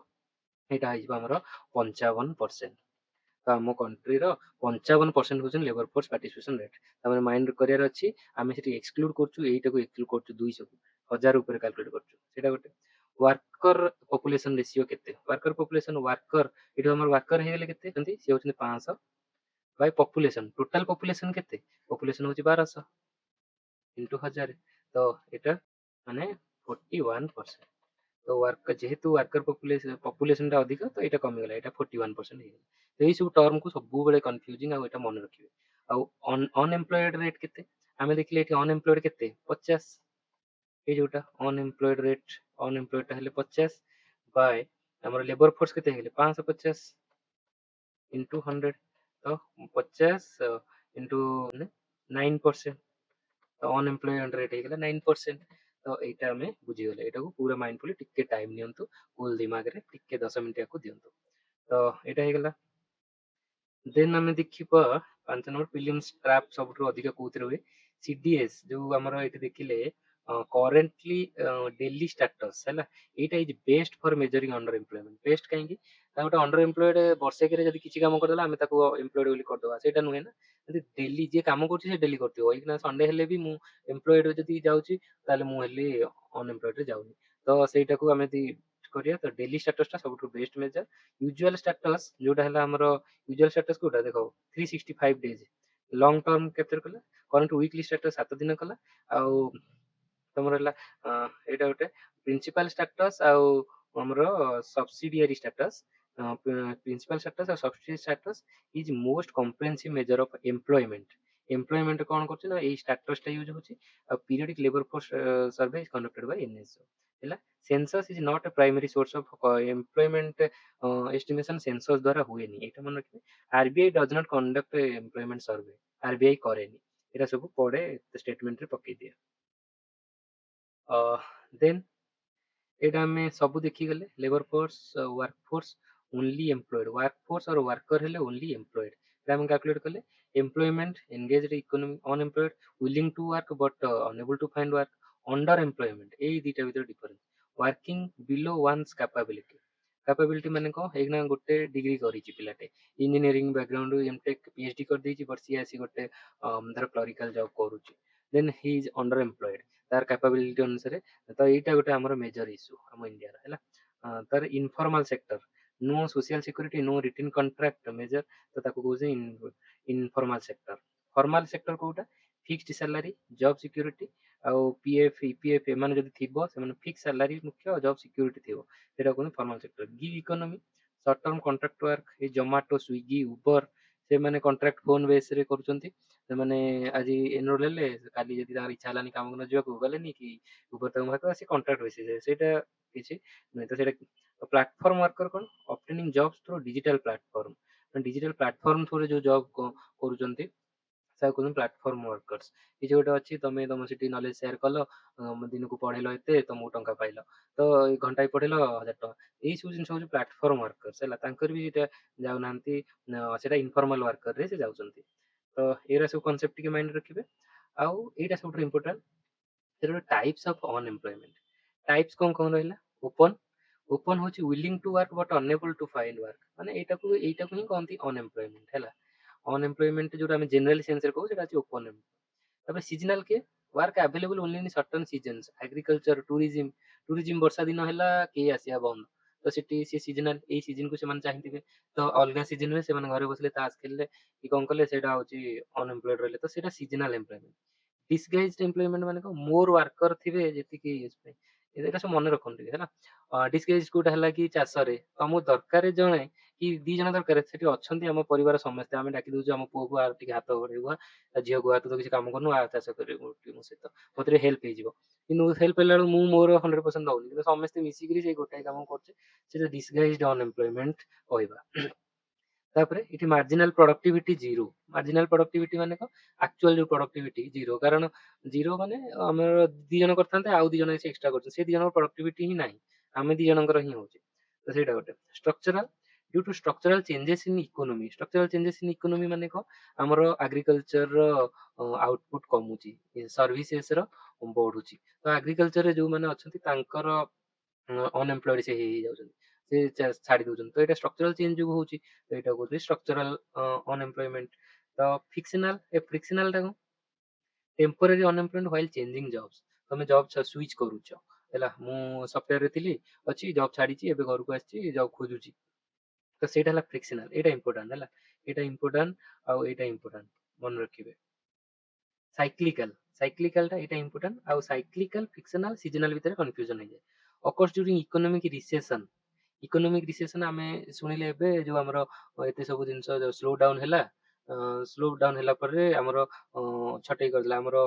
ଏଇଟା ହେଇଯିବ ଆମର 55%। ତ ଆମ କଣ୍ଟ୍ରିର 55% ହଉଛନ୍ତି ଲେବର ଫୋର୍ସ ପାର୍ଟିସିପେସନ ରେଟ୍। ତାପରେ ମାଇଣ୍ଡ କରିବାର ଅଛି, ଆମେ ସେଠି ଏକ୍ସକ୍ଲୁଡ କରୁଛୁ, ଏଇଟାକୁ ଏକ୍ସକ୍ଲୁଡ କରୁଛୁ 200 କୁ, 1000 ଉପରେ କାଲକୁଲେଟ କରୁଛୁ, ସେଇଟା ଗୋଟେ। ୱାର୍କର ପପୁଲେସନ ରେସିଓ କେତେ? ୱାର୍କର ପପୁଲେସନ, ୱାର୍କର ଏଠି ଆମର ୱାର୍କର ହେଇଗଲେ କେତେ ଅଛନ୍ତି? ସେ ହଉଛନ୍ତି 500 ବାଇ ପପୁଲେସନ। ଟୋଟାଲ ପପୁଲେସନ କେତେ? ପପୁଲେସନ ହଉଛି 1200 ଇଣ୍ଟୁ 1000। ତ ଏଇଟା ମାନେ 41%। ତ ଯେହେତୁ ୱାର୍କର ପପୁଲେସନଟା ଅଧିକ, ତ ଏଇଟା କମିଗଲା, ଏଇଟା 41% ହେଇଗଲା। ତ ଏଇ ସବୁ ଟର୍ମକୁ ସବୁବେଳେ କନଫ୍ୟୁଜିଂ, ଆଉ ଏଇଟା ମନେ ରଖିବେ। ଆଉ ଅନଏମ୍ପ୍ଲଏଡ ରେଟ୍ କେତେ? ଆମେ ଦେଖିଲେ ଏଠି ଅନଏମ୍ପ୍ଲଏଡ କେତେ? 50। ଏଇ ଯୋଉଟା ଅନଏମ୍ପ୍ଲଏଡ ରେଟ୍, ଅନଏମ୍ପ୍ଲଏଡଟା ହେଲେ 50 ବାय ଆମର ଲେବର ଫୋର୍ସ କେତେ ହେଇଗଲେ? 550 ଇଣ୍ଟୁ 100। ତ 50 ଇଣ୍ଟୁ 9%। ତ ଅନଏମ୍ପ୍ଲୟମେଣ୍ଟ ରେଟ୍ ହେଇଗଲା 9%। ତ ଏଇଟା ଆମେ ବୁଝିଗଲେ। ଏଇଟାକୁ ପୁରା ମାଇଣ୍ଡଫୁଲି ଟିକେ ଟାଇମ୍ ନିଅନ୍ତୁ, କୁଲ ଦିମାଗରେ ଟିକେ 10 ମିନିଟ୍ ୟାକୁ ଦିଅନ୍ତୁ। ତ ଏଇଟା ହେଇଗଲା। ଦେନ୍ ଆମେ ଦେଖିବା 5 ନମ୍ବର ପ୍ରିଲିମ୍ସ ଟ୍ରାପ୍ ସବୁଠୁ ଅଧିକ କୋଉଥିରେ ହୁଏ? ସିଡିଏସ୍, ଯୋଉ ଆମର ଏଠି ଦେଖିଲେ କରେଣ୍ଟଲି ଡେଲି ଷ୍ଟାଟସ୍ ହେଲା, ଏଇଟା is best for measuring under employment. Best କାହିଁକି? ନା ଗୋଟେ ଅଣ୍ଡର ଏମ୍ପ୍ଲଏଡ ବର୍ଷେକରେ ଯଦି କିଛି କାମ କରିଦେଲା ଆମେ ତାକୁ ଏମ୍ପ୍ଲଏଡ ବୋଲି କରିଦେବା, ସେଇଟା ନୁହେଁ ନା। ଯଦି ଡେଲି ଯିଏ କାମ କରୁଛି ସେ ଡେଲି କରୁଥିବ, ଏଇକିନା ସଣ୍ଡେ ହେଲେ ବି ମୁଁ ଏମ୍ପ୍ଲଏଡ ଯଦି ଯାଉଛି, ତାହେଲେ ମୁଁ ହେଲି ଅନଏମ୍ପ୍ଲଏଡରେ ଯାଉନି। ତ ସେଇଟାକୁ ଆମେ ଯଦି କରିବା, ତ ଡେଲି ଷ୍ଟାଟସଟା ସବୁଠୁ ବେଷ୍ଟ ମେଜର। ୟୁଜୁଆଲ ଷ୍ଟାଟସ୍ ଯୋଉଟା ହେଲା ଆମର, ୟୁଜୁଆଲ ଷ୍ଟାଟସ୍ କୋଉଟା ଦେଖ, 365 ଡେଜ। ଲଙ୍ଗ ଟର୍ମ କ୍ୟାପଚର କଲା, କରେଣ୍ଟ ୱିକଲି ଷ୍ଟାଟସ୍ 7 ଦିନ କଲା, ଆଉ ତମର ହେଲା ଏଇଟା ଗୋଟେ ପ୍ରିନ୍ସିପାଲ ଷ୍ଟାଟସ୍ ଆଉ ଆମର ସବସିଡିଆରୀ ଷ୍ଟାଟସ୍। ପ୍ରିନ୍ସିପାଲ ଷ୍ଟାଟସ୍ ଆଉ subsidiary status is most comprehensive measure of employment. Employment କଣ କରୁଛି ନା, ଏଇ ଷ୍ଟାଟସଟା ୟୁଜ ହଉଛି। ଆଉ periodic labour force survey is conducted by NSO ହେଲା। Census is not a primary source of employment estimation, census ଦ୍ୱାରା ହୁଏନି, ଏଇଟା ମନେ ରଖିବେ। RBI does not conduct employment survey, RBI କରେନି। ଏଇଟା ସବୁ ପଡେ ଷ୍ଟେଟମେଣ୍ଟରେ ପକେଇ ଦିଏ। ଦେନ୍ ଏଇଟା ଆମେ ସବୁ ଦେଖିଗଲେ, labour force, work force, only employed. Work force और ୱାର୍କର ହେଲେ ଓନଲି ଏମ୍ପ୍ଲଏଡ। ଏଇଟା ଆମେ କାଲକୁଲେଟ କଲେ। Employment, engaged economy, unemployed, willing to work but unable to find work, underemployment. ଏଇ ଦିଟା ଭିତରେ difference. Working below one's capability. Capability ମାନେ କଣ? ଏଇନା ଗୋଟେ ଡିଗ୍ରୀ କରିଛି ପିଲାଟେ, ଇଞ୍ଜିନିୟରିଂ ବ୍ୟାକଗ୍ରାଉଣ୍ଡ, ଏମଟେକ୍ ପିଏଚଡି କରିଦେଇଛି, ବଟ୍ ସିଏ ଆସି ଗୋଟେ ଧର କ୍ଲରିକାଲ ଜବ୍ କରୁଛି, ଦେନ୍ ହି ଇଜ ଅଣ୍ଡର ଏମ୍ପ୍ଲଏଡ ତାର କାପାବିଲିଟି ଅନୁସାରେ। ତ ଏଇଟା ଗୋଟେ ଆମର ମେଜର ଇସ୍ୟୁ ଆମ ଇଣ୍ଡିଆର ହେଲା। ତାର informal sector, no social security, no written contract मेजर, तो ताको कହୁଛେ इनफॉर्मल सेक्टर। फॉर्मल सेक्टर कोउटा? फिक्स्ड सैलरी, जॉब सिक्योरिटी, ଆଉ ପିଏଫ୍ ଇପିଏଫ୍ ଏମାନେ ଯଦି ଥିବ, ସେମାନେ ଫିକ୍ସ ସାଲାରୀ ମୁଖ୍ୟ, ଜବ୍ ସିକ୍ୟୁରିଟି ଥିବ, ସେଇଟା କୁହନ୍ତି formal sector. Gig economy, short term contract work, ଏଇ ଜୋମାଟୋ, ସ୍ୱିଗି, ଉବର, ସେମାନେ କଣ୍ଟ୍ରାକ୍ଟ ଫୋନ ବେସରେ କରୁଛନ୍ତି। ସେମାନେ ଆଜି ଏନରୋଲ ହେଲେ, କାଲି ଯଦି ତାଙ୍କର ଇଚ୍ଛା ହେଲାନି କାମକୁ ନ ଯିବାକୁ, ଗଲେନି କି ଉବର ତାଙ୍କୁ ଭାଗ, ସେ କଣ୍ଟ୍ରାକ୍ଟ ବେସିସ୍, ସେଇଟା କିଛି ନୁହେଁ। ତ ସେଇଟା ପ୍ଲାଟଫର୍ମ ୱାର୍କର କଣ? Obtaining jobs through digital platform, digital platform ଥ୍ରୁରେ ଯୋଉ ଜବ୍ କରୁଛନ୍ତି, ତାକୁ କହୁଛନ୍ତି ପ୍ଲାଟଫର୍ମ ୱାର୍କର୍ସ। କିଛି ଗୋଟେ ଅଛି, ତମେ ତମ ସେଠି ନଲେଜ ସେୟାର କଲ, ଦିନକୁ ପଢେଇଲ ଏତେ, ତମକୁ ଟଙ୍କା ପାଇଲ, ତ ଏଇ ଘଣ୍ଟାଏ ପଢେଇଲ 1000 ଟଙ୍କା। ଏଇ ସବୁ ଜିନିଷ ହଉଛି ପ୍ଲାଟଫର୍ମ ୱାର୍କର୍ସ ହେଲା। ତାଙ୍କର ବି ଏଇଟା ଯାଉନାହାନ୍ତି, ସେଟା ଇନଫର୍ମାଲ ୱାର୍କରରେ ସେ ଯାଉଛନ୍ତି। ତ ଏଇରା ସବୁ କନସେପ୍ଟ ଟିକେ ମାଇଣ୍ଡ ରଖିବେ। ଆଉ ଏଇଟା ସବୁଠୁ ଇମ୍ପୋର୍ଟାଣ୍ଟ, ସେଟା ଗୋଟେ ଟାଇପ୍ସ ଅଫ ଅନଏମ୍ପ୍ଲୟମେଣ୍ଟ। ଟାଇପ୍ସ କଣ କଣ ରହିଲା? ଓପନ, ଓପନ ହଉଛି willing to work but unable to find work, ମାନେ ଏଇଟାକୁ ହିଁ କହନ୍ତି ଅନଏମ୍ପ୍ଲୟମେଣ୍ଟ ହେଲା। ଅନଏମ୍ପ୍ଲୟମେଣ୍ଟ ଯୋଉଟା ଆମେ ଜେନେରାଲ ସେନ୍ସରେ କହୁ, ସେଟା ଅଛି ଓପନ। ତାପରେ ସିଜନାଲ କିଏ? Work available only in certain seasons, agriculture, tourism. Tourism ବର୍ଷା ଦିନ ହେଲା କେହି ଆସିବା ବନ୍ଦ, ତ ତ ସେଠି ସେ ସିଜନାଲ ଏଇ ସିଜନକୁ ସେମାନେ ଚାହିଁଥିବେ, ତ ଅଲଗା ସିଜନରେ ସେମାନେ ଘରେ ବସିଲେ ତାସ ଖେଳିଲେ କି କଣ କଲେ, ସେଇଟା ହଉଛି ଅନଏମ୍ପ୍ଲଏଡ ରହିଲେ, ତ ସେଇଟା ସିଜନାଲ ଏମ୍ପ୍ଲୟମେଣ୍ଟ। ଡିସଗାଇଜଡ ଏମ୍ପ୍ଲୟମେଣ୍ଟ ମାନେ କଣ, ମୋର ୱାର୍କର ଥିବେ ଯେତିକି ଏଜ ପାଇଁ, ଏଇଟା ସବୁ ମନେ ରଖନ୍ତୁ ଟିକେ ହେଲା। ଡିସଗାଇଜ କୋଉଟା ହେଲା କି ଚାଷରେ ତମକୁ ଦରକାର ଜଣେ କି ଦି ଜଣ ଦରକାର, ସେଠି ଅଛନ୍ତି ଆମ ପରିବାର ସମସ୍ତେ, ଆମେ ଡାକି ଦଉଛୁ ଆମ ପୁଅକୁ ଆ ଟିକେ ହାତ ବଢେଇବୁ, ଝିଅକୁ ଆ ତୁ ତ କିଛି କାମ କରୁନୁ ଆ ଚାଷ କରିବୁ ଟିକେ ମୋ ସହିତ, ମତେ ହେଲ୍ପ ହେଇଯିବ। କିନ୍ତୁ ହେଲ୍ପ ହେଲା ବେଳକୁ ମୁଁ ମୋର 100% ଦଉନି, କିନ୍ତୁ ସମସ୍ତେ ମିଶିକିରି ସେଇ ଗୋଟାଏ କାମ କରୁଛେ, ସେଟା ଡିସଗାଇଜଡ ଅନଏମ୍ପ୍ଲୟମେଣ୍ଟ କହିବା। ତାପରେ ଏଠି marginal productivity zero. Marginal productivity ମାନେ କଣ, ଆକ୍ଚୁଆଲ ଯୋଉ ପ୍ରଡକ୍ଟିଭିଟି ଜିରୋ, କାରଣ ଜିରୋ ମାନେ ଆମର ଦି ଜଣ କରିଥାନ୍ତେ ଆଉ ଦି ଜଣ ଏକ୍ସଟ୍ରା କରୁଛନ୍ତି, ସେ ଦି ଜଣଙ୍କ ପ୍ରଡକ୍ଟିଭିଟି ହିଁ ନାହିଁ, ଆମେ ଦି ଜଣଙ୍କର ହିଁ ହଉଛି, ତ ସେଇଟା ଗୋଟେ। Structural, due to structural changes in economy. Structural changes in economy ମାନେ କଣ, ଆମର ଆଗ୍ରିକଲଚର ଆଉଟପୁଟ କମୁଛି, ସର୍ଭିସେସ ର ବଢୁଛି, ତ ଆଗ୍ରିକଲଚରରେ ଯୋଉମାନେ ଅଛନ୍ତି ତାଙ୍କର ଅନଏମ୍ପ୍ଲଏଡ ସେ ହେଇଯାଉଛନ୍ତି, ସେ ଛାଡି ଦଉଛନ୍ତି, ତ ଏଇଟା ଷ୍ଟ୍ରକ୍ଚରାଲ ଚେଞ୍ଜ ଯୋଗୁ ହଉଛି, ତ ଏଇଟା କହୁଛି ଷ୍ଟ୍ରକ୍ଚରାଲ ଅନଏମ୍ପ୍ଲୟମେଣ୍ଟ। ତ ଫିକ୍ସନାଲ, ଏ ଫ୍ରିକ୍ସନାଲ ଟା କଣ, temporary unemployment while changing Jobs. ତମେ ଜବ୍ ସୁଇଚ କରୁଛ, ହେଲା ମୁଁ ସଫ୍ଟୱେରରେ ଥିଲି, ଅଛି ଜବ୍ ଛାଡିଛି, ଏବେ ଘରକୁ ଆସିଛି ଜବ୍ ଖୋଜୁଛି, ତ ସେଇଟା ହେଲା ଫ୍ରିକ୍ସନାଲ। ଏଇଟା ଇମ୍ପୋର୍ଟାଣ୍ଟ ହେଲା, ଏଇଟା ଇମ୍ପୋର୍ଟାଣ୍ଟ ଆଉ ଏଇଟା ଇମ୍ପୋର୍ଟାଣ୍ଟ, ମନେ ରଖିବେ। ସାଇକ୍ଲିକାଲ, ସାଇକ୍ଲିକାଲଟା ଏଇଟା ଇମ୍ପୋର୍ଟାଣ୍ଟ, ଆଉ ସାଇକ୍ଲିକାଲ ଫିକ୍ସନାଲ ସିଜନାଲ ଭିତରେ କନଫ୍ୟୁଜନ ହେଇଯାଏ। Occurs during economic recession. Economic recession ଆମେ ଶୁଣିଲେ ଏବେ ଯୋଉ ଆମର ଏତେ ସବୁ ଜିନିଷ ସ୍ଲୋ ଡାଉନ ହେଲା, ସ୍ଲୋ ଡାଉନ ହେଲା ପରେ ଆମର ଛଟେଇ କରିଦେଲା ଆମର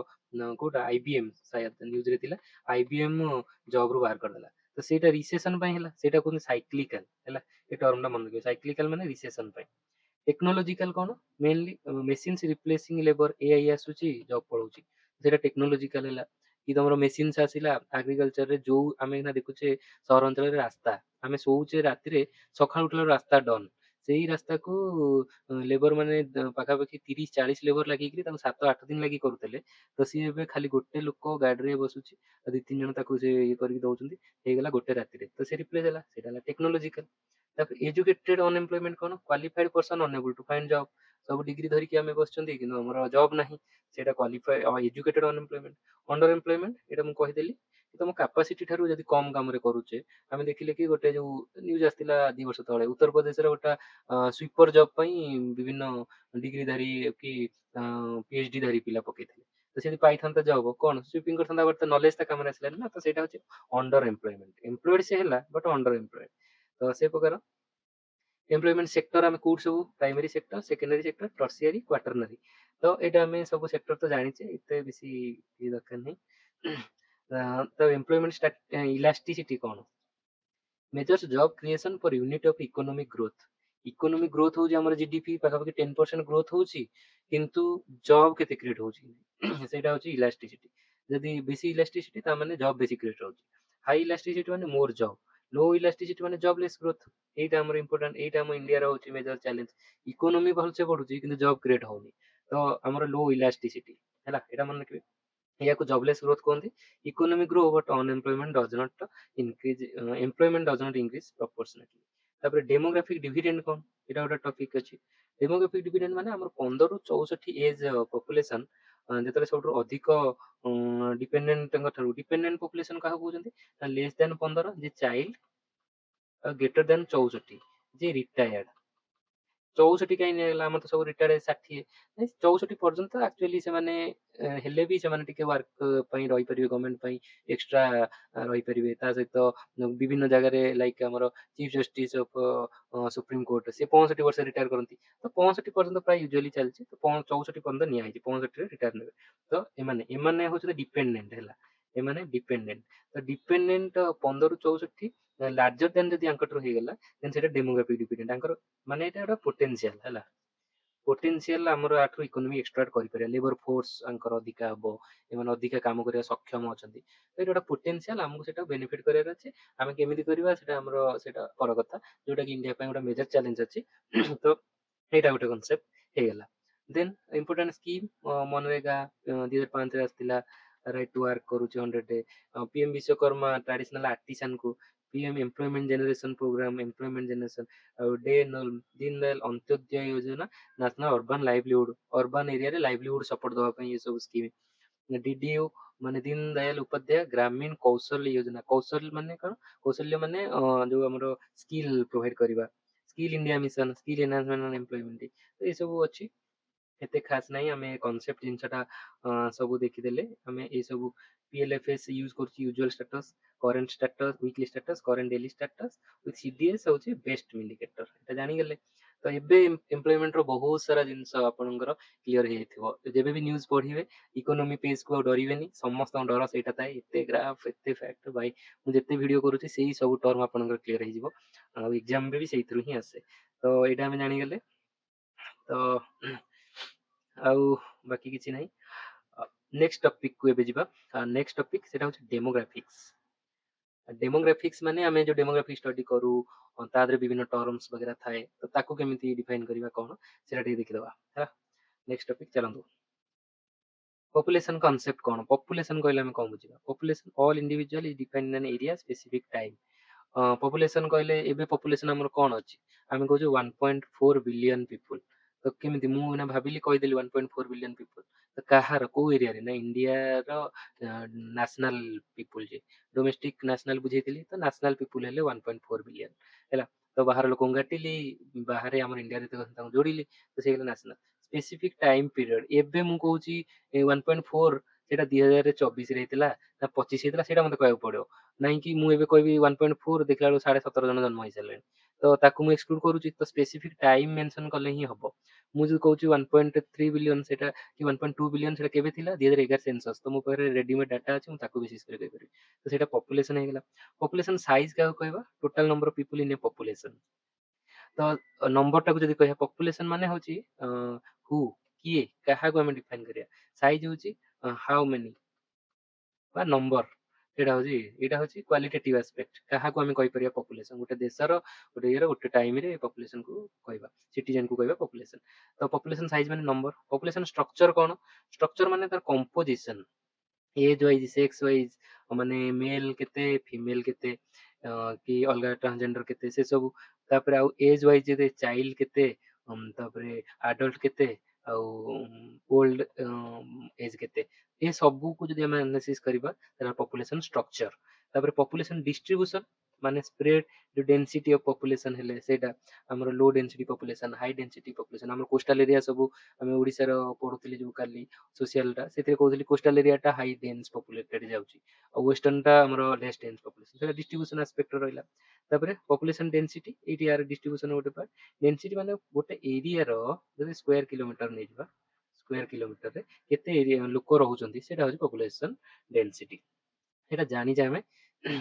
କୋଉଟା ଆଇବିଏମ୍, ସାୟଦ ନ୍ୟୁଜରେ ଥିଲା, ଆଇବିଏମ୍ ଜବ ରୁ ବାହାର କରିଦେଲା, ତ ସେଇଟା ରିସେସନ ପାଇଁ ହେଲା, ସେଇଟା କୁହନ୍ତି ସାଇକ୍ଲିକାଲ ହେଲା, ଏ ଟର୍ମଟା ମନେ ରଖିବେ, ସାଇକ୍ଲିକାଲ ମାନେ ରିସେସନ ପାଇଁ। ଟେକ୍ନୋଲୋଜିକାଲ କଣ, mainly machines replacing labour, AI ଆସୁଛି ଜବ୍ ପଳଉଛି, ସେଇଟା ଟେକ୍ନୋଲୋଜିକାଲ ହେଲା। କି ତମର ମେସିନ୍ସ ଆସିଲା ଆଗ୍ରିକଲଚରରେ, ଯୋଉ ଆମେ ଏଇନା ଦେଖୁଛେ ସହରାଞ୍ଚଳରେ ରାସ୍ତା, ଆମେ ଶୋଉଛେ ରାତିରେ, ସକାଳୁ ଉଠିଲା ରାସ୍ତା ଡନ୍, ସେଇ ରାସ୍ତାକୁ ଲେବର ମାନେ ପାଖାପାଖି 30-40 ଲେବର ଲାଗିକିରି ତାକୁ 7-8 ଦିନ ଲାଗି କରୁଥିଲେ, ତ ସିଏ ଏବେ ଖାଲି ଗୋଟେ ଲୋକ ଗାଡିରେ ବସୁଛି, ଆଉ 2-3 ଜଣ ତାକୁ ସେ ଇଏ କରିକି ଦଉଛନ୍ତି, ହେଇଗଲା ଗୋଟେ ରାତିରେ, ତ ସେ ରିପ୍ଲେସ ହେଲା, ସେଇଟା ହେଲା ଟେକ୍ନୋଲୋଜିକାଲ। ତାପରେ ଏଜୁକେଟେଡ ଅନଏମ୍ପ୍ଲୟମେଣ୍ଟ କଣ, କ୍ୱାଲିଫାଇଡ ପର୍ସନ ଅନଏବଲ ଟୁ ଫାଇଣ୍ଡ ଜବ୍। ସବୁ ଡିଗ୍ରୀ ଧରିକି ଆମେ ବସିଛନ୍ତି କିନ୍ତୁ ଆମର ଜବ୍ ନାହିଁ, ସେଇଟା qualify educated unemployment. Under employment, ଏଇଟା ମୁଁ କହିଦେଲି, ତମ କାପାସିଟି ଠାରୁ ଯଦି କମ କାମରେ କରୁଛେ, ଆମେ ଦେଖିଲେ କି ଗୋଟେ ଯୋଉ ନ୍ୟୁଜ ଆସିଥିଲା 2 ବର୍ଷ ତଳେ, ଉତ୍ତରପ୍ରଦେଶର ଗୋଟେ ସୁଇପର ଜବ୍ ପାଇଁ ବିଭିନ୍ନ ଡିଗ୍ରୀଧାରୀ କି ପିଏଚଡି ଧାରୀ ପିଲା ପକେଇଥିଲେ, ତ ସେଠି ପାଇଥାନ୍ତା ଜବ୍, କଣ ସୁଇପିଂ କରିଥାନ୍ତା, ବଟ୍ ନଲେଜ ତା କାମରେ ଆସିଲାନି ନା, ତ ସେଇଟା ହଉଛି ଅଣ୍ଡର ଏମ୍ପ୍ଲୟମେଣ୍ଟ। ଏମ୍ପ୍ଲଏଡ ସେ ହେଲା ବଟ୍ ଅଣ୍ଡର ଏମ୍ପ୍ଲଏଡ, ତ ସେ ପ୍ରକାର। ଏମ୍ପ୍ଲୟମେଣ୍ଟ ସେକ୍ଟର ଆମେ କୋଉଠି ସବୁ, primary sector, secondary sector, tertiary, quaternary, ତ ଏଇଟା ଆମେ ସବୁ ସେକ୍ଟର ତ ଜାଣିଛେ, ଏତେ ବେଶୀ ଇଏ ଦରକାର ନାହିଁ। ତ ଏମ୍ପ୍ଲୟମେଣ୍ଟ ଇଲାଷ୍ଟିସିଟି କଣ, measures job creation for unit of economic growth. Economic growth होଉଛି ଆମର ଜିଡିପି ପାଖାପାଖି 10% ଗ୍ରୋଥ ହଉଛି, କିନ୍ତୁ ଜବ୍ କେତେ କ୍ରିଏଟ୍ ହଉଛି ସେଇଟା ହଉଛି ଇଲାଷ୍ଟିସିଟି। ଯଦି ବେଶୀ ଇଲାଷ୍ଟିସିଟି ତା ମାନେ ଜବ୍ ବେଶୀ କ୍ରିଏଟ୍ ହଉଛି, ହାଇ ଇଲାଷ୍ଟିସିଟି ମାନେ ମୋର ଜବ୍, लो ଇଲାଷ୍ଟିସିଟି ମାନେ ଜବଲେସ୍ ଗ୍ରୋଥ। ଏଇଟା ଆମର ଇମ୍ପୋର୍ଟାଣ୍ଟ, ଏଇଟା ଆମ ଇଣ୍ଡିଆର ହଉଛି ମେଜର ଚ୍ୟାଲେଞ୍ଜ। ଇକୋନୋମି ଭଲସେ ବଢୁଛି କିନ୍ତୁ ଜବ୍ କ୍ରିଏଟ୍ ହଉନି, ତ ଆମର लो ଇଲାଷ୍ଟିସିଟି ହେଲା, ଏଇଟା ମନେ ରଖିବେ। ଏହାକୁ ଜବଲେସ୍ ଗ୍ରୋଥ କୁହନ୍ତି। Economy grow but unemployment does not increase, employment does not increase proportionately. ତାପରେ ଡେମୋଗ୍ରାଫିକ ଡିଭିଡେଣ୍ଡ କଣ, ଏଇଟା ଗୋଟେ ଟପିକ ଅଛି। ଡେମୋଗ୍ରାଫିକ ଡିଭିଡେଣ୍ଡ ମାନେ ଆମର 15 ରୁ 64 ଏଜ ପପୁଲେସନ ଯେତେବେଳେ ସବୁଠୁ ଅଧିକ ଡିପେଣ୍ଡେଣ୍ଟଙ୍କ ଠାରୁ, ଡିପେଣ୍ଡେଣ୍ଟ ପପୁଲେସନ କାହାକୁ କହୁଛନ୍ତି, ଲେସ୍ ଦେନ୍ 15 ଯେ ଚାଇଲ୍ଡ, ଗ୍ରେଟର ଦେନ୍ 64 ଯେ ରିଟାୟାର୍ଡ। 64 କାହିଁ ନିଆଗଲା, ଆମର ତ ସବୁ ରିଟାୟାର୍ଡ 60, 64 ପର୍ଯ୍ୟନ୍ତ ଆକ୍ଚୁଆଲି ସେମାନେ ହେଲେ ବି ସେମାନେ ଟିକେ ୱାର୍କ ପାଇଁ ରହିପାରିବେ, ଗଭର୍ଣ୍ଣମେଣ୍ଟ ପାଇଁ ଏକ୍ସଟ୍ରା ରହିପାରିବେ। ତା ସହିତ ବିଭିନ୍ନ ଜାଗାରେ ଲାଇକ୍ ଆମର ଚିଫ ଜଷ୍ଟିସ ଅଫ ସୁପ୍ରିମକୋର୍ଟ, ସେ 65 ବର୍ଷ ରିଟାୟାର କରନ୍ତି, ତ 65 ପର୍ଯ୍ୟନ୍ତ ପ୍ରାୟ ୟୁଜୁଆଲି ଚାଲିଛି, ତ 64 ପର୍ଯ୍ୟନ୍ତ ନିଆହେଇଛି, 65ରେ ରିଟାୟାର ନେବେ। ତ ଏମାନେ ଏମାନେ ହଉଛନ୍ତି ଡିପେଣ୍ଡେଣ୍ଟ ହେଲା, ଏମାନେ ଡିପେଣ୍ଡେଣ୍ଟ। ତ ଡିପେଣ୍ଡେଣ୍ଟ 15 ରୁ 64 ଲାର୍ଜର ଦେନ୍ ଯଦି ଆଙ୍କଠାରୁ ହେଇଗଲା, ଦେନ୍ ସେଟା ଡେମୋଗ୍ରାଫିକ ଡିପେଣ୍ଡେଣ୍ଟ, ତାଙ୍କର ମାନେ ଏଇଟା ଗୋଟେ ପୋଟେନ୍ସିଆଲ ହେଲା, ପୋଟେନ୍ସିଆଲ ଆମର ଆଠୁ ଇକୋନୋମି ଏକ୍ସଟ୍ରାକ୍ଟ କରିପାରିବା, ଲେବର ଫୋର୍ସ ଆଙ୍କର ଅଧିକା ହବ, ଏମାନେ ଅଧିକା କାମ କରିବା ସକ୍ଷମ ଅଛନ୍ତି, ତ ଏଇଟା ଗୋଟେ ପୋଟେନ୍ସିଆଲ, ଆମକୁ ସେଟା ବେନିଫିଟ କରିବାର ଅଛି। ଆମେ କେମିତି କରିବା ସେଟା ଆମର ସେଇଟା ପର କଥା, ଯୋଉଟା କି ଇଣ୍ଡିଆ ପାଇଁ ଗୋଟେ ମେଜର ଚ୍ୟାଲେଞ୍ଜ ଅଛି। ତ ଏଇଟା ଗୋଟେ କନସେପ୍ଟ ହେଇଗଲା। ଦେନ୍ ଇମ୍ପୋର୍ଟାଣ୍ଟ ସ୍କିମ୍, ମନରେଗା 2005ରେ ଆସିଥିଲା, ରାଇଟ୍ ଟୁ ୱାର୍କ କରୁଛି 100 ଡେ, ପିଏମ୍ ବିଶ୍ୱକର୍ମା ଟ୍ରାଡିସନାଲ ଆର୍ଟିସାନକୁ, PM employment generation programme, employment generation, ଆଉ Deen Dayal Antyodaya Yojana, national urban livelihood, urban ଏରିଆରେ ଲାଇଭଲିହୁଡ ସପୋର୍ଟ ଦେବା ପାଇଁ ଏ ସବୁ ସ୍କିମ୍। डीडीयू माने दीन दयाल उपाध्याय ग्रामीण कौशल्य योजना। कौशल माने कଣ? कौशल्य माने जो हमर स्किल प्रोवाइड करबा। Skill India mission, skill enhancement and employment. तो ये सब अछि। एते खास नहीं आम कनसेप्ट जिनसा सब देखीदे आम ये सब पीएलएफएस यूज कर usual status, current status, weekly status, current daily status with CDS होची बेस्ट इंडिकेटर। एटा जानि गेले तो एबे एम्प्लॉयमेंट रो बहुत सारा जिनस आपनकर क्लियर हे थिबो। जेबे भी न्यूज़ पढिबे इकोनॉमी पेज को डरिबेनी, समस्त डर सेटा थाए। एते ग्राफ एते फैक्ट भाई मु जेते वीडियो करूची सेही सब टर्म आपनकर क्लियर हे जिवो। आ एग्जाम भी सेहितरु ही आसे। तो एटा हम जानि गेले। तो ଆଉ ବାକି କିଛି ନାହିଁ। ନେକ୍ସଟ ଟପିକ କୁ ଏବେ ଯିବା। ନେକ୍ସଟ ଟପିକ ସେଟା ହଉଛି ଡେମୋଗ୍ରାଫିକ୍ସ। ଡେମୋଗ୍ରାଫିକ୍ସ ମାନେ ଆମେ ଯୋଉ ଡେମୋଗ୍ରାଫିକ ଷ୍ଟଡି କରୁ ତା ଦେହରେ ବିଭିନ୍ନ ଟର୍ମସ ବଗେରା ଥାଏ, ତ ତାକୁ କେମିତି ଡିଫାଇନ କରିବା କଣ ସେଟା ଟିକେ ଦେଖିଦବା ହେଲା। ନେକ୍ସଟ ଟପିକ ଚାଲନ୍ତୁ। ପପୁଲେସନ କନସେପ୍ଟ କଣ? ପପୁଲେସନ କହିଲେ ଆମେ କଣ ବୁଝିବା? Population all individual is defined in an area specific time. Population କହିଲେ ଏବେ ପପୁଲେସନ ଆମର କଣ ଅଛି? ଆମେ କହୁଛୁ 1.4 ବିଲିୟନ ପିପୁଲ। ତ କେମିତି ମୁଁ ନା ଭାବିଲି କହିଦେଲି 1.4 ବିଲିୟନ ପିପୁଲ। ତ କାହାର କୋଉ ଏରିଆରେ? ନା ଇଣ୍ଡିଆର ନ୍ୟାସନାଲ ପିପୁଲ ଯେ ଡୋମେଷ୍ଟିକ ନ୍ୟାସନାଲ ବୁଝେଇଥିଲି, ତ ନ୍ୟାସନାଲ ପିପୁଲ ହେଲେ 1.4 ବିଲିୟନ ହେଲା। ତ ବାହାର ଲୋକଙ୍କୁ କାଟିଲି, ବାହାରେ ଆମର ଇଣ୍ଡିଆରେ ତାଙ୍କୁ ଯୋଡ଼ିଲି, ତ ସେ ହେଇଗଲା ନ୍ୟାସନାଲ। ସ୍ପେସିଫିକ ଟାଇମ ପିରିୟଡ ଏବେ ମୁଁ କହୁଛି 1.4 ସେଇଟା 2024 ରେ ହେଇଥିଲା ନା 25 ହେଇଥିଲା ସେଇଟା ମତେ କହିବାକୁ ପଡିବ। ନାଇଁ କି ମୁଁ ଏବେ କହିବି 1.4 ଦେଖିଲା ବେଳକୁ 17.5 ଜଣ ଜନ୍ମ ହେଇସାରିଲେଣି, ତ ତାକୁ ମୁଁ ଏକ୍ସକ୍ଲୁଡ କରୁଛି। ତ ସ୍ପେସିଫିକ ଟାଇମ ମେନସନ କଲେ ହିଁ ହବ। ମୁଁ ଯଦି କହୁଛି 1.3 ବିଲିୟନ ସେଇଟା କି 1.2 ବିଲିୟନ ସେଇଟା କେବେ ଥିଲା? 2011 ସେନ୍ସସ୍। ତ ମୋ ପାଖରେ ରେଡିମେଡ୍ ଡାଟା ଅଛି, ମୁଁ ତାକୁ ବେସିସ୍ କରି କହିପାରିବି। ତ ସେଇଟା ପପୁଲେସନ ହେଇଗଲା। ପପୁଲେସନ ସାଇଜ କାହାକୁ କହିବା? Total number of people in A population. ତ ନମ୍ବର ଟାକୁ ଯଦି କହିବା, ପପୁଲେସନ ମାନେ ହଉଛି ହୁ, କିଏ, କାହାକୁ ଆମେ ଡିଫାଇନ କରିବା। ସାଇଜ ହଉଛି ହାଉ ମେନି ବା ନମ୍ବର। ସେଇଟା ହଉଛି, ଏଇଟା ହଉଛି କ୍ୱାଲିଟେଟିଭ ଆସ୍ପେକ୍ଟ। କାହାକୁ ଆମେ କହିପାରିବା ପପୁଲେସନ? ଗୋଟେ ଦେଶର, ଗୋଟେ ଇଏର, ଗୋଟେ ଟାଇମରେ ପପୁଲେସନ କୁ କହିବା, ସିଟିଜେନ କୁ କହିବା ପପୁଲେସନ। ତ ପପୁଲେସନ ସାଇଜ ମାନେ ନମ୍ବର। ପପୁଲେସନ ଷ୍ଟ୍ରକ୍ଚର କଣ? ଷ୍ଟ୍ରକ୍ଚର ମାନେ ତାର composition, age wise, sex wise, माने मेल केते, फीमेल केते, कि अलगा ट्रांसजेंडर केते से सब। तापर आउ एज वाइज जे चाइल्ड केते, तापर एडल्ट केते, आउ ओल्ड एज केते। ये सब को जदि हम एनालिसिस करबा तार पॉपुलेशन स्ट्रक्चर। तापर पॉपुलेशन डिस्ट्रीब्यूशन माने स्प्रेड, जो डेंसिटी ऑफ पॉपुलेशन हेले सेटा हमर low density population, high density population. हमर कोस्टल एरिया सब हम ओडिसा रो पढुतली जो काली सोशल टा से कहते कोस्टल एरिया टा हाई डेंस पॉपुलेटेड जाउची, और वेस्टर्न टा हमरो लेस डेंस पॉपुलेशन। सेटा डिस्ट्रीब्यूशन एस्पेक्ट रहला। तापर पॉपुलेशन डेंसिटी, एटी आर डिस्ट्रीब्यूशन गोटे पार्ट। डेंसिटी माने गोटे एरिया रो जदि स्क्वायर किलोमीटर नै जबा, स्क्वायर किलोमीटर रे केते एरिया लोक रहउचंती, सेटा होची पॉपुलेशन डेंसिटी। सेटा जानि जे हमें।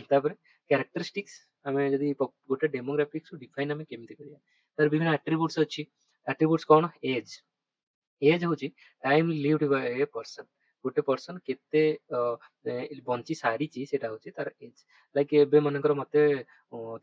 तापर कैरेक्टरिस्टिक्स, हमें जदि गोटे डेमोग्राफिक्स को डिफाइन हमें केमति करिया, तार विभिन्न एट्रिब्यूट्स अछि। एट्रिब्यूट्स कोन? एज, एज होची time lived bye a person. गोटे पर्सन केते बंची सारिची सेटा होची तार एज। लाइक एबे मनकर मते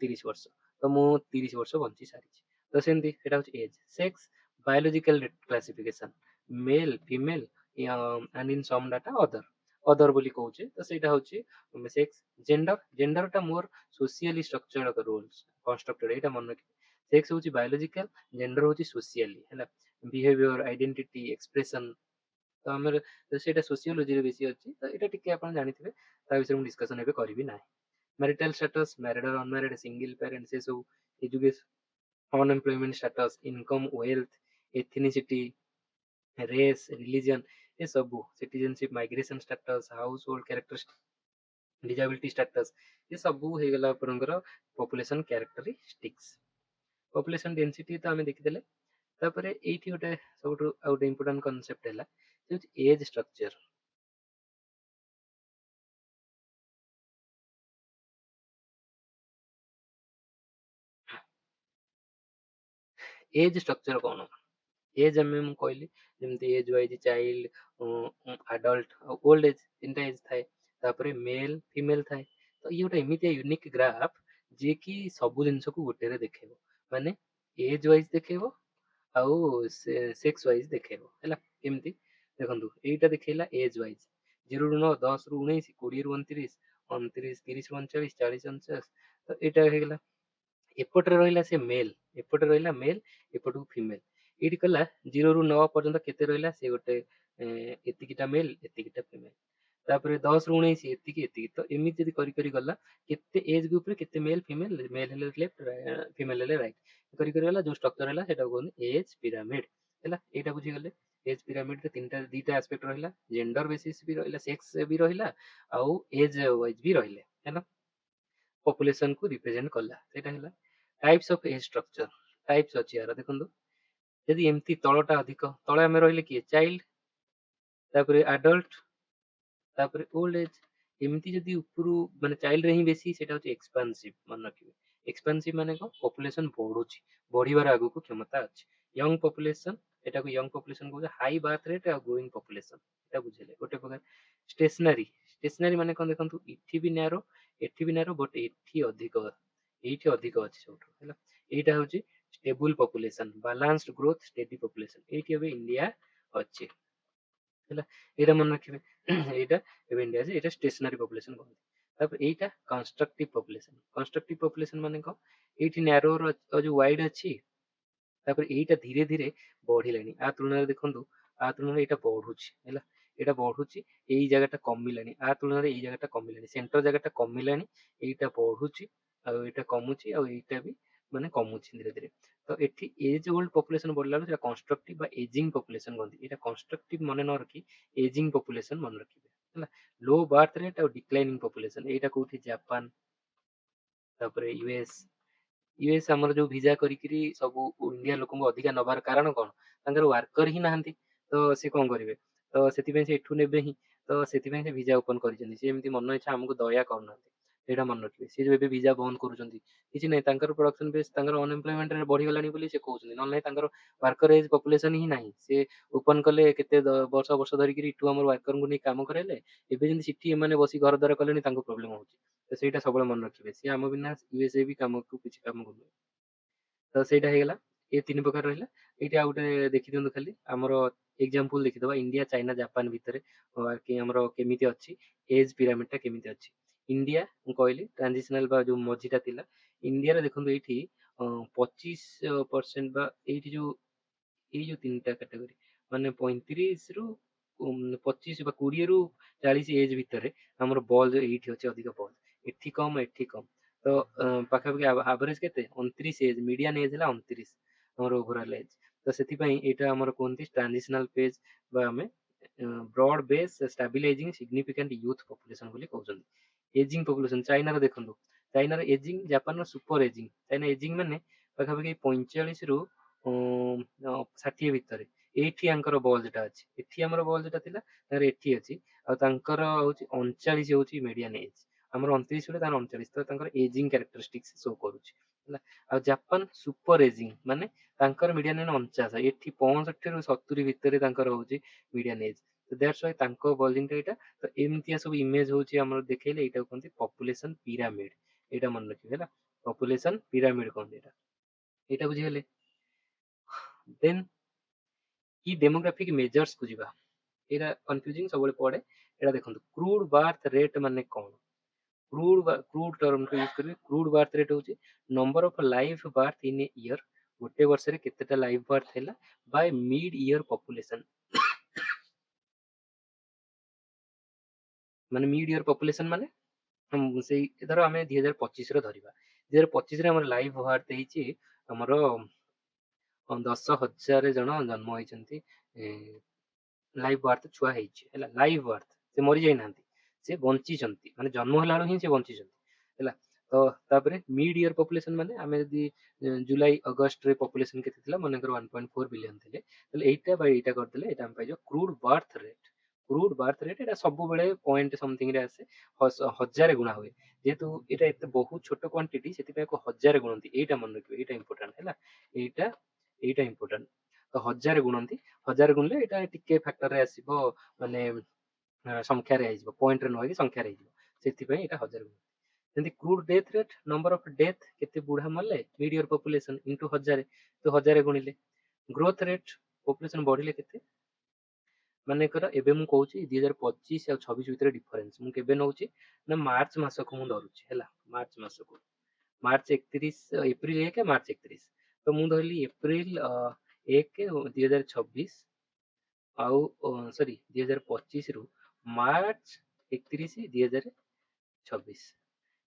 30 वर्ष, तो मु 30 वर्ष बंची सारिची, तो सेमती सेटा होची age. Sex, biological classification, male female, and in some data other, other बोली कहूचे, तो सेटा होची सेक्स। जेंडर, जेंडर टा more socially structured roles constructed, एटा मन रखि। सेक्स होची बायोलॉजिकल, जेंडर होची सोशियली हैला, बिहेवियर, आइडेंटिटी, एक्सप्रेशन। तो आमर सेटा सोशियोलॉजी रे बेसी अछि, तो एटा टिके आपण जानिथिबे, ता विषय मु डिस्कशन एबे करबी नाही। मैरिटल स्टेटस, मैरिड और अनमैरिड, सिंगल पेरेंट से सब। Education, unemployment status, income, wealth, ethnicity, race, religion, ये सब। Citizenship, migration status, household characteristic, disability status, ये सब हे गला आपनकर पॉपुलेशन कैरेक्टरिस्टिक्स। पॉपुलेशन डेंसिटी तो आमे देखिदेले। तापर एठी गोटे सबटु आ गोटे इंपोर्टेंट कांसेप्ट हैला, जे एज स्ट्रक्चर। एज स्ट्रक्चर कोन? एज हमें मु कहली जेमति age wise child, adult, old age, तीनटा एज थाए। तापर मेल फीमेल थाए। तो ये गोटे एमितिया यूनिक ग्राफ जे कि सब जिनस को गोटे रे देखेबो, माने एज वाइज देखेबो आउ सेक्स वाइज देखेबो हैला। केमति देखंतु, एटा देखेला एज वाइज 0 रु 9, 10 रु 19, 20 रु 29, 29, 30 रु 39, 40 49। तो एटा हे गेला। एपटे रहिला से मेल, एपटे रहिला मेल, एपटू फीमेल। एठी कला 0 रु 9 पर्यंत केते रहिला से गोटे ଏତିକିଟା ମେଲ୍ ଏତିକିଟା ଫିମେଲ୍। ତାପରେ 10 ରୁ 19 ଏତିକି ଏତିକି। ତ ଏମିତି ଯଦି କରି କରି ଗଲା କେତେ ଏଜ୍ ଗ୍ରୁପରେ କେତେ ମେଲ୍ ଫିମେଲ୍, ମେଲ୍ ହେଲେ ଲେଫ୍ଟ, ଫିମେଲ୍ ହେଲେ ରାଇଟ୍, କରି କରି ଗଲା ଯୋଉ ଷ୍ଟ୍ରକ୍ଚର ହେଲା ସେଟାକୁ କୁହନ୍ତି ଏଜ୍ ପିରାମିଡ୍ ହେଲା। ଏଇଟା ବୁଝିଗଲେ। ଏଜ୍ ପିରାମିଡରେ ଦିଟା ଆସ୍ପେକ୍ଟ ରହିଲା, ଜେଣ୍ଡର ବେସିସ୍ ବି ରହିଲା, ସେକ୍ସ ବି ରହିଲା, ଆଉ ଏଜ୍ ୱାଇଜ୍ ବି ରହିଲେ ହେଲା। ପପୁଲେସନ କୁ ରିପ୍ରେଜେଣ୍ଟ କଲା ସେଇଟା ହେଲା। Types of age structure, types ଅଛି ୟାର ଦେଖନ୍ତୁ। ଯଦି ଏମିତି ତଳଟା ଅଧିକ, ତଳେ ଆମେ ରହିଲେ କିଏ ଚାଇଲ୍ଡ, ତାପରେ ଆଡଲ୍ଟ, ତାପରେ ଓଲ୍ଡ ଏଜ୍। ଏମିତି ଯଦି ଉପରୁ ମାନେ ଚାଇଲ୍ଡ ରେ ହିଁ ବେଶୀ, ସେଟା ହଉଛି ଏକ୍ସପାନ୍ସିଭ, ମନେ ରଖିବେ। ଏକ୍ସପାନ୍ସିଭ ମାନେ କଣ, ପପୁଲେସନ ବଢୁଛି, ବଢିବାର ଆଗକୁ କ୍ଷମତା ଅଛି। ୟଙ୍ଗ ପପୁଲେସନ, ଏଟାକୁ ୟଙ୍ଗ ପପୁଲେସନ କହୁଛେ। ହାଇ ବାର୍ଥ ରେଟ୍ ଆଉ ଗ୍ରୋଇଂ ପପୁଲେସନ, এটা ବୁଝିଲେ ଗୋଟେ ପ୍ରକାର। ଷ୍ଟେସନାରୀ, ଷ୍ଟେସନାରୀ ମାନେ କଣ ଦେଖନ୍ତୁ, ଏଠି ବି ନ୍ୟାରୋ, ଏଠି ବି ନ୍ୟାରୋ, ବଟ୍ ଏଠି ଅଧିକ, ଏଇଠି ଅଧିକ ଅଛି ସବୁଠୁ ହେଲା। ଏଇଟା ହଉଛି stable population, balanced growth, steady population. ଏଇଠି ଏବେ ଇଣ୍ଡିଆ ଅଛି ହେଲା। ଏଇଟା ମନେ ରଖିବେ। ଏଇଟା ଏବେ ଇଣ୍ଡିଆ ଅଛି, ଏଇଟା ଷ୍ଟେସନାରୀ ପପୁଲେସନ କହନ୍ତି। ତାପରେ ଏଇଟା କନଷ୍ଟ୍ରକ୍ଟିଭ ପପୁଲେସନ। କନଷ୍ଟ୍ରକ୍ଟିଭ ପପୁଲେସନ ମାନେ କଣ, ଏଇଠି ନ୍ୟାରୋ ଯୋଉ ୱାଇଡ ଅଛି, ତାପରେ ଏଇଟା ଧୀରେ ଧୀରେ ବଢିଲାଣି। ଆ ତୁଳନାରେ ଦେଖନ୍ତୁ, ଆ ତୁଳନାରେ ଏଇଟା ବଢୁଛି ହେଲା। ଏଇଟା ବଢୁଛି, ଏଇ ଜାଗାଟା କମିଲାଣି, ଆ ତୁଳନାରେ ଏଇ ଜାଗାଟା କମିଲାଣି, ସେଣ୍ଟର ଜାଗାଟା କମିଲାଣି, ଏଇଟା ବଢୁଛି, ଆଉ ଏଇଟା କମୁଛି, ଆଉ ଏଇଟା ବି ମାନେ କମୁଛି ଧୀରେ ଧୀରେ। ତ ଏଠି ଏଜ୍ ଓଲ୍ଡ ପପୁଲେସନ ବଢିଲା ବେଳକୁ ସେଟା କନଷ୍ଟ୍ରକ୍ଟିଭ ବା ଏଜିଂ ପପୁଲେସନ କହନ୍ତି। ଏଇଟା କନଷ୍ଟ୍ରକ୍ଟିଭ ମନେ ନ ରଖି ଏଜିଂ ପପୁଲେସନ ମନେ ରଖିବେ ହେଲା। ଲୋ ବାର୍ଥ ରେଟ୍ ଆଉ ଡିକ୍ଲାଇନିଂ ପପୁଲେସନ, ଏଇଟା କୋଉଠି, ଜାପାନ, ତାପରେ ୟୁଏସ୍। ୟୁଏସ୍ ଆମର ଯୋଉ ଭିଜା କରିକିରି ସବୁ ଇଣ୍ଡିଆ ଲୋକଙ୍କୁ ଅଧିକା ନବାର କାରଣ କଣ, ତାଙ୍କର ୱାର୍କର ହିଁ ନାହାନ୍ତି, ତ ସେ କଣ କରିବେ, ତ ସେଥିପାଇଁ ସେ ଏଠୁ ନେବେ ହିଁ। ତ ସେଥିପାଇଁ ସେ ଭିଜା ଓପନ କରିଛନ୍ତି। ସେ ଏମିତି ମନ ଇଚ୍ଛା ଆମକୁ ଦୟା କରୁନାହାନ୍ତି, ସେଇଟା ମନେ ରଖିବେ। ସେ ଯୋଉ ଏବେ ଭିଜା ବନ୍ଦ କରୁଛନ୍ତି, କିଛି ନାହିଁ, ତାଙ୍କର ପ୍ରଡକ୍ସନ ବେସ୍, ତାଙ୍କର ଅନଏମ୍ପ୍ଲୟମେଣ୍ଟ ବଢିଗଲାଣି ବୋଲି ସେ କହୁଛନ୍ତି, ନହେଲେ ନାହିଁ ତାଙ୍କର ୱାର୍କର ଏଜ୍ ପପୁଲେସନ ହିଁ ନାହିଁ। ସେ ଓପନ କଲେ କେତେ ବର୍ଷ ବର୍ଷ ଧରିକିରି ଏଠୁ ଆମର ୱାର୍କରଙ୍କୁ ନେଇ କାମ କରାଇଲେ, ଏବେ ଯେମିତି ସେଠି ଏମାନେ ବସି ଘର ଦ୍ୱାର କଲେଣି, ତାଙ୍କୁ ପ୍ରୋବ୍ଲେମ ହଉଛି। ତ ସେଇଟା ସବୁବେଳେ ମନେ ରଖିବେ, ସିଏ ଆମ ବିନା ୟୁଏସଏ ବି କାମକୁ କିଛି କାମ କରୁନି। ତ ସେଇଟା ହେଇଗଲା, ଏ ତିନି ପ୍ରକାର ରହିଲା। ଏଇଠି ଆଉ ଗୋଟେ ଦେଖିଦିଅନ୍ତୁ ଖାଲି, ଆମର ଏକ୍ସାମ୍ପଲ ଦେଖିଦବା ଇଣ୍ଡିଆ, ଚାଇନା, ଜାପାନ ଭିତରେ କି ଆମର କେମିତି ଅଛି, ଏଜ୍ ପିରାମିଡ ଟା କେମିତି ଅଛି। ଇଣ୍ଡିଆ ମୁଁ କହିଲି ଟ୍ରାନଜିସନାଲ ବା ଯୋଉ ମଝିଟା ଥିଲା, ଇଣ୍ଡିଆରେ ଦେଖନ୍ତୁ ଏଇଠି 25% ବା ଏଇଠି ଯୋଉ ଏଇ ଯୋଉ ତିନିଟା କାଟାଗୋରୀ, ମାନେ 35 ରୁ 25 ବା 20 ରୁ 40 ଏଜ୍ ଭିତରେ ଆମର ବଲ୍ ଏଇଠି ଅଛି, ଅଧିକ ବଲ୍ ଏଠି କମ, ଏଠି କମ। ତ ପାଖାପାଖି ଆଭରେଜ କେତେ, 29 ଏଜ୍, ମିଡିଆନ ଏଜ୍ ହେଲା 29 ଆମର ଓଭରଅଲ ଏଜ୍। ତ ସେଥିପାଇଁ ଏଇଟା ଆମର କୁହନ୍ତି ଟ୍ରାନଜିସନାଲ ଫେଜ୍, ବା ଆମେ ବ୍ରଡ ବେସ୍ ଷ୍ଟାବିଲାଇଜିଂ ସିଗ୍ନିଫିକାଣ୍ଟ ୟୁଥ ପପୁଲେସନ ବୋଲି କହୁଛନ୍ତି। ଏଜିଂ ପପୁଲେସନ, ଚାଇନାର ଦେଖନ୍ତୁ, ଚାଇନାର ଏଜିଂ, ଜାପାନର ସୁପର ଏଜିଂ। ଚାଇନା ଏଜିଂ ମାନେ ପାଖାପାଖି 45 ରୁ 60 ଭିତରେ। ଏଇଠି ଆଙ୍କର ବଲ୍ ଯେଟା ଅଛି, ଏଠି ଆମର ବଲ୍ ଯେଟା ଥିଲା ତାଙ୍କର ଏଠି ଅଛି, ଆଉ ତାଙ୍କର ହଉଛି 39 ହଉଛି ମିଡିଆନ ଏଜ୍। ଆମର 29 ବେଳେ ତାଙ୍କର 39, ତ ତାଙ୍କର ଏଜିଂ କ୍ୟାରେକ୍ଟରିଷ୍ଟିକ୍ସ ଶୋ କରୁଛି ହେଲା। ଆଉ ଜାପାନ ସୁପର ଏଜିଂ ମାନେ ତାଙ୍କର ମିଡିଆନ ଏଜ୍ 49, ଏଠି 65 ରୁ 70 ଭିତରେ ତାଙ୍କର ହଉଛି ମିଡିଆନ ଏଜ୍। ଦ୍ୟାଟ୍ସ ୱାଇ ତାଙ୍କ ବଲିଂ ଟା ଏଇଟା। ତ ଏମିତିଆ ସବୁ ଇମେଜ ହଉଛି ଆମର ଦେଖେଇଲେ, ଏଇଟାକୁ କୁହନ୍ତି ପପୁଲେସନ ପିରାମିଡ। ଏଇଟା ମନେ ରଖିବେ ହେଲା, ପପୁଲେସନ ପିରାମିଡ କହନ୍ତି ଏଇଟା। ଏଇଟା ବୁଝିଗଲେ। ଦେନ୍ କି ଡେମୋଗ୍ରାଫିକ ମେଜର୍ସ କୁ ଯିବା, ଏଇଟା କନଫ୍ୟୁଜିଂ ସବୁବେଳେ ପଡେ। ଏଇଟା ଦେଖନ୍ତୁ, କ୍ରୁଡ ବାର୍ଥ ରେଟ୍ ମାନେ କଣ, କ୍ରୁଡ ଟର୍ମ ୟୁଜ କରିବେ। କ୍ରୁଡ ବାର୍ଥ ରେଟ୍ ହଉଛି number of live birth in A year, ଗୋଟେ ବର୍ଷରେ କେତେଟା ଲାଇଭ ବାର୍ଥ ହେଲା, ବାଇ ମିଡ ଇୟର ପପୁଲେସନ। ମାନେ ମିଡ ଇୟର ପପୁଲେସନ ମାନେ ସେଇ ଧର ଆମେ 2025 ର ଧରିବା, 2025 ରେ ଆମର ଲାଇଭ ବାର୍ଥ ହେଇଛି ଆମର 10,000 ଜଣ ଜନ୍ମ ହେଇଛନ୍ତି, ଲାଇଭ ବାର୍ଥ ଛୁଆ ହେଇଛି ହେଲା। ଲାଇଭ ବାର୍ଥ, ସେ ମରି ଯାଇନାହାନ୍ତି, ସେ ବଞ୍ଚିଛନ୍ତି, ମାନେ ଜନ୍ମ ହେଲା ବେଳୁ ହିଁ ସେ ବଞ୍ଚିଛନ୍ତି ହେଲା। ତ ତାପରେ ମିଡ ଇୟର ପପୁଲେସନ ମାନେ ଆମେ ଯଦି ଜୁଲାଇ ଅଗଷ୍ଟରେ ପପୁଲେସନ କେତେ ଥିଲା, ମନେକର 1.4 ବିଲିୟନ ଥିଲେ, ତାହେଲେ ଏଇଟା ବା ଏଇଟା କରିଦେଲେ ଏଇଟା ଆମେ ପାଇଯିବ crude birth rate. Crude birth rate ଏଇଟା ସବୁବେଳେ ପଏଣ୍ଟ ସମଥିଙ୍ଗ ରେ ଆସେ, ହଜାରେ ଗୁଣା ହୁଏ। ଯେହେତୁ ଏଇଟା ଏତେ ବହୁତ ଛୋଟ କ୍ୱାଣ୍ଟିଟି, ସେଥିପାଇଁ ଆକୁ ହଜାରେ ଗୁଣନ୍ତି। ଏଇଟା ମନେ ରଖିବେ, ଏଇଟା ଇମ୍ପୋର୍ଟାଣ୍ଟ ହେଲା। ଏଇଟା ଏଇଟା ଇମ୍ପୋର୍ଟାଣ୍ଟ। ତ ହଜାରେ ଗୁଣନ୍ତି, ହଜାରେ ଗୁଣିଲେ ଏଇଟା ଟିକେ ଫ୍ୟାକ୍ଟରରେ ଆସିବ, ମାନେ ସଂଖ୍ୟାରେ ହେଇଯିବ, ପଏଣ୍ଟରେ ନ ହେଇକି ସଂଖ୍ୟାରେ ହେଇଯିବ, ସେଥିପାଇଁ ଏଇଟା ହଜାରେ ଗୁଣନ୍ତି। ଯେମିତି crude death rate, number of death, କେତେ ବୁଢା ମଲେ, ମିଡ ଇୟର ପପୁଲେସନ ଇଣ୍ଟୁ ହଜାରେ, ତ ହଜାରେ ଗୁଣିଲେ। ଗ୍ରୋଥ ରେଟ୍, ପପୁଲେସନ ବଢିଲେ କେତେ, ମାନେକର ଏବେ ମୁଁ କହୁଛି 2025 ଆଉ 26 ଭିତରେ ଡିଫରେନ୍ସ ମୁଁ କେବେ ନଉଛି ନା, ମାର୍ଚ୍ଚ ମାସକୁ ମୁଁ ଧରୁଛି ହେଲା। ମାର୍ଚ୍ଚ ମାସକୁ, ମାର୍ଚ୍ଚ 31, ଏପ୍ରିଲ 1 ମାର୍ଚ୍ଚ 31। ତ ମୁଁ ଧରିଲି ଏପ୍ରିଲ 1 2026, ଆଉ ସରି 2025 ରୁ ମାର୍ଚ୍ଚ 31 2026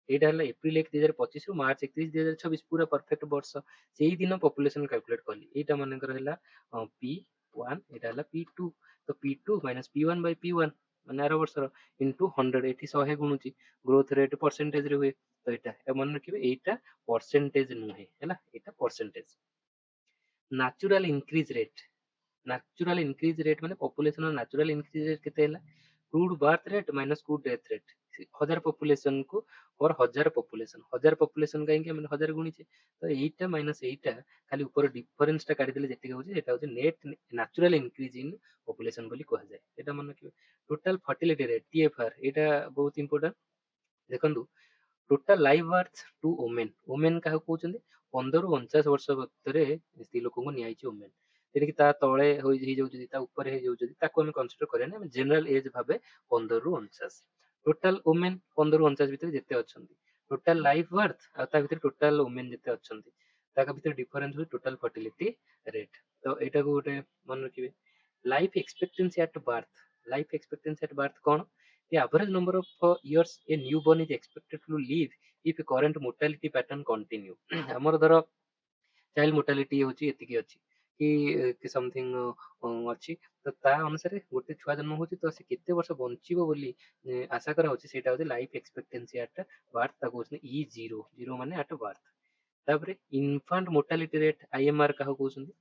ଏଇଟା ହେଲା ଏପ୍ରିଲ 1 2025 ରୁ ମାର୍ଚ୍ଚ 31 2026 ପୁରା ପରଫେକ୍ଟ ବର୍ଷ ସେଇ ଦିନ ପପୁଲେସନ କ୍ୟାଲକୁଲେଟ କଲି। ଏଇଟା ମନେକର ହେଲା P1 ଏଇଟା ହେଲା P2 ତ P2 minus P1 Bai P1 ମାନେ ଆର ବର୍ଷର ଇନଟୁ 100 ଏଠି 100 ଗୁଣୁଛି ଗ୍ରୋଥ ରେଟ୍ ପରସେଣ୍ଟେଜ ରେ ହୁଏ ତ ଏଇଟା ମନେ ରଖିବେ ଏଇଟା ପରସେଣ୍ଟେଜ ନୁହେଁ ହେଲା ଏଇଟା percentage. Natural increase rate natural increase rate ମାନେ ପପୁଲେସନ ନ୍ୟାଚୁରାଲ ଇନକ୍ରିଜ ରେଟ୍ କେତେ ହେଲା crude birth rate minus crude death rate 1000 population କୁ ଫର 1000 ପପୁଲେସନ କାହିଁକି ଆମେ 1000 ଗୁଣିଛେ ତ ଏଇଟା ମାଇନସ ଏଇଟା ଖାଲି ଉପର ଡିଫରେନ୍ସ ଟା କାଢିଦେଲେ ଯେତିକି ହଉଛି ସେଟା ହଉଛି ନେଟ୍ ନ୍ୟାଚୁରାଲ ଇନକ୍ରିଜ ଇନ ପପୁଲେସନ ବୋଲି କୁହାଯାଏ। ଏଟା ମନେ ରଖିବେ। ଟୋଟାଲ ଫର୍ଟିଲିଟି ରେଟ୍ TFR ଏଇଟା ବହୁତ ଇମ୍ପୋର୍ଟାଣ୍ଟ। ଦେଖନ୍ତୁ total live birth to women women କାହାକୁ କହୁଛନ୍ତି 15 ରୁ 49 ବର୍ଷ ଭିତରେ ସ୍ତ୍ରୀ ଲୋକଙ୍କୁ ନିଆଯାଇଛି ଓମେନ୍ ଯେତିକି ତା ତଳେ ହେଇଯାଉଛନ୍ତି ତା ଉପରେ ହେଇଯାଉଛନ୍ତି ତାକୁ ଆମେ କନସିଡର କରିବା ଆମେ ଜେନେରାଲ ଏଜ ଭାବେ 15 ରୁ 49 ଟୋଟାଲ ଓମେନ୍ 15 ରୁ 49 ଭିତରେ ଯେତେ ଅଛନ୍ତି ଟୋଟାଲ ଲାଇଫ ବାର୍ଥ ଆଉ ତା ଭିତରେ ଟୋଟାଲ ଓମେନ୍ ଯେତେ ଅଛନ୍ତି ତା ଭିତରେ ଡିଫରେନ୍ସ ହଉଛି ଟୋଟାଲ ଫର୍ଟିଲିଟି ରେଟ୍ ତ ଏଇଟାକୁ ଗୋଟେ ମନେ ରଖିବେ। Life expectancy at birth life expectancy at birth କଣ the average number of years a newborn is expected to live if current mortality pattern continue ଆମର ଧର ଚାଇଲ୍ଡ ମୋର୍ଟାଲିଟି ହଉଛି ଏତିକି ଅଛି କି ସମଥିଙ୍ଗ ଅଛି ତ ତା ଅନୁସାରେ ଗୋଟେ ଛୁଆ ଜନ୍ମ ହଉଛି ତ ସେ କେତେ ବର୍ଷ ବଞ୍ଚିବ ବୋଲି ଆଶା କରାହଉଛି ସେଇଟା ହଉଛି ଲାଇଫ ଏକ୍ସପେକ୍ଟେନ୍ସି ଆଟ୍ ବାର୍ଥ ତାକୁ କହୁଛନ୍ତି E0 ଜିରୋ ମାନେ ଆଟ୍ ବାର୍ଥ। ତାପରେ ଇନଫାଣ୍ଟ ମୋର୍ଟାଲିଟି ରେଟ୍ IMR କାହାକୁ କହୁଛନ୍ତି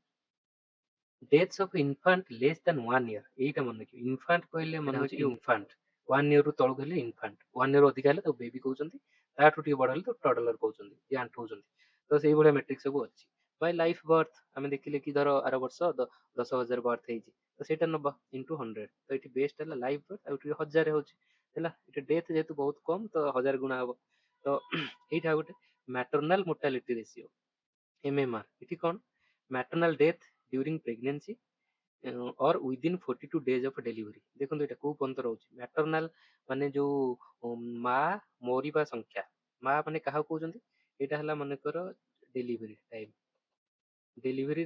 deaths of infant less than 1 year ଏଇଟା ମନେ ରଖିବେ। ଇନଫାଣ୍ଟ କହିଲେ ମନେ ହଉଛି ଇନଫାଣ୍ଟ 1 ଇୟର ରୁ ତଳକୁ ହେଲେ ଇନଫାଣ୍ଟ 1 ଇୟର ଅଧିକା ହେଲେ ତାକୁ ବେବି କହୁଛନ୍ତି ତାଠୁ ଟିକେ ବଡ ହେଲେ ତାକୁ ଟଡଲର କହୁଛନ୍ତି ଯେ ଆଣ୍ଠଉଛନ୍ତି ତ ସେଇଭଳିଆ ମେଟ୍ରିକ ସବୁ ଅଛି। ବାଇ ଲାଇଫ ବର୍ଥ ଆମେ ଦେଖିଲେ କି ଧର ଆର ବର୍ଷ 10,000 ବର୍ଥ ହେଇଛି ତ ସେଇଟା ନବା ଇନଟୁ 100 ତ ଏଠି ବେଷ୍ଟ ହେଲା ଲାଇଫ ବର୍ଥ ଆଉ ଏଠି 1000 ହଉଛି ହେଲା ଏଠି ଡେଥ୍ ଯେହେତୁ ବହୁତ କମ ତ 1000 ଗୁଣା ହବ ତ ଏଇଟା ଗୋଟେ ମ୍ୟାଟର୍ନାଲ ମୋର୍ଟାଲିଟି ରେସିଓ MMR ଏଠି କଣ ମ୍ୟାଟର୍ନାଲ ଡେଥ୍ ड्यूरिंग प्रेगनेंसी और विदिन 42 डेज ऑफ डिलीवरी देखो ये कौ पर्यंत रोचे मैटरनाल माने जो मा मरिबा संख्या मा माने क्या कहते यहाँ मनकर डेलीवरी टाइम डेलीवरी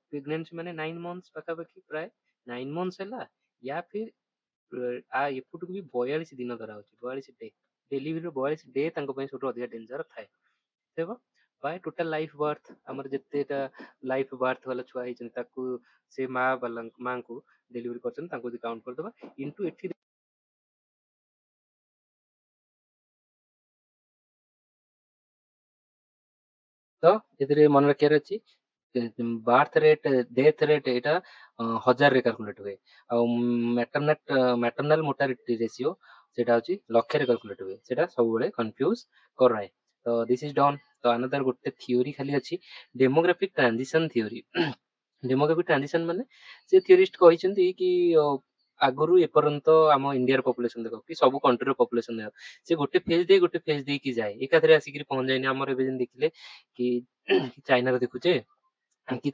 प्रेगनेंसी माने 9 मंथ्स पाखापाखि प्राय 9 मंथ्स है या फिर एपटू भी 42 दिन धरा 42 डे डेलीवरी 42 डे सब अधिक डेंजर थाए देखो बाय टोटल लाइफ बर्थ आमर जितेटा लाइफ बर्थ वाला छुआ होती से माँ वाला माँ को डेलीवरी कर काउंट करदे इंटू एटी तो ये मन रखार अच्छी बार्थ रेट डेथ रेट यहाँ 1000 रे कैलकुलेट हुए मैटरनाल मोर्टालिटी रेशियो सेटा होची लक्ष्य रे कैलकुलेट हुए सेटा सब बेले कंफ्यूज कर रहा है तो दिस इज डन तो अनदर गोटे थ्योरी खाली अच्छी demographic transition theory demographic transition माने से थ्योरिस्ट कहते कि आगुरी एपर्यंत आम इंडिया पॉपुलेशन देख कि सब कंट्री पॉपुलेशन देख से गोटे फेज दे कि जाए एकाथरे आसिक पहुंच जाए आमर एवं देखिले कि चाइना देखुचे कि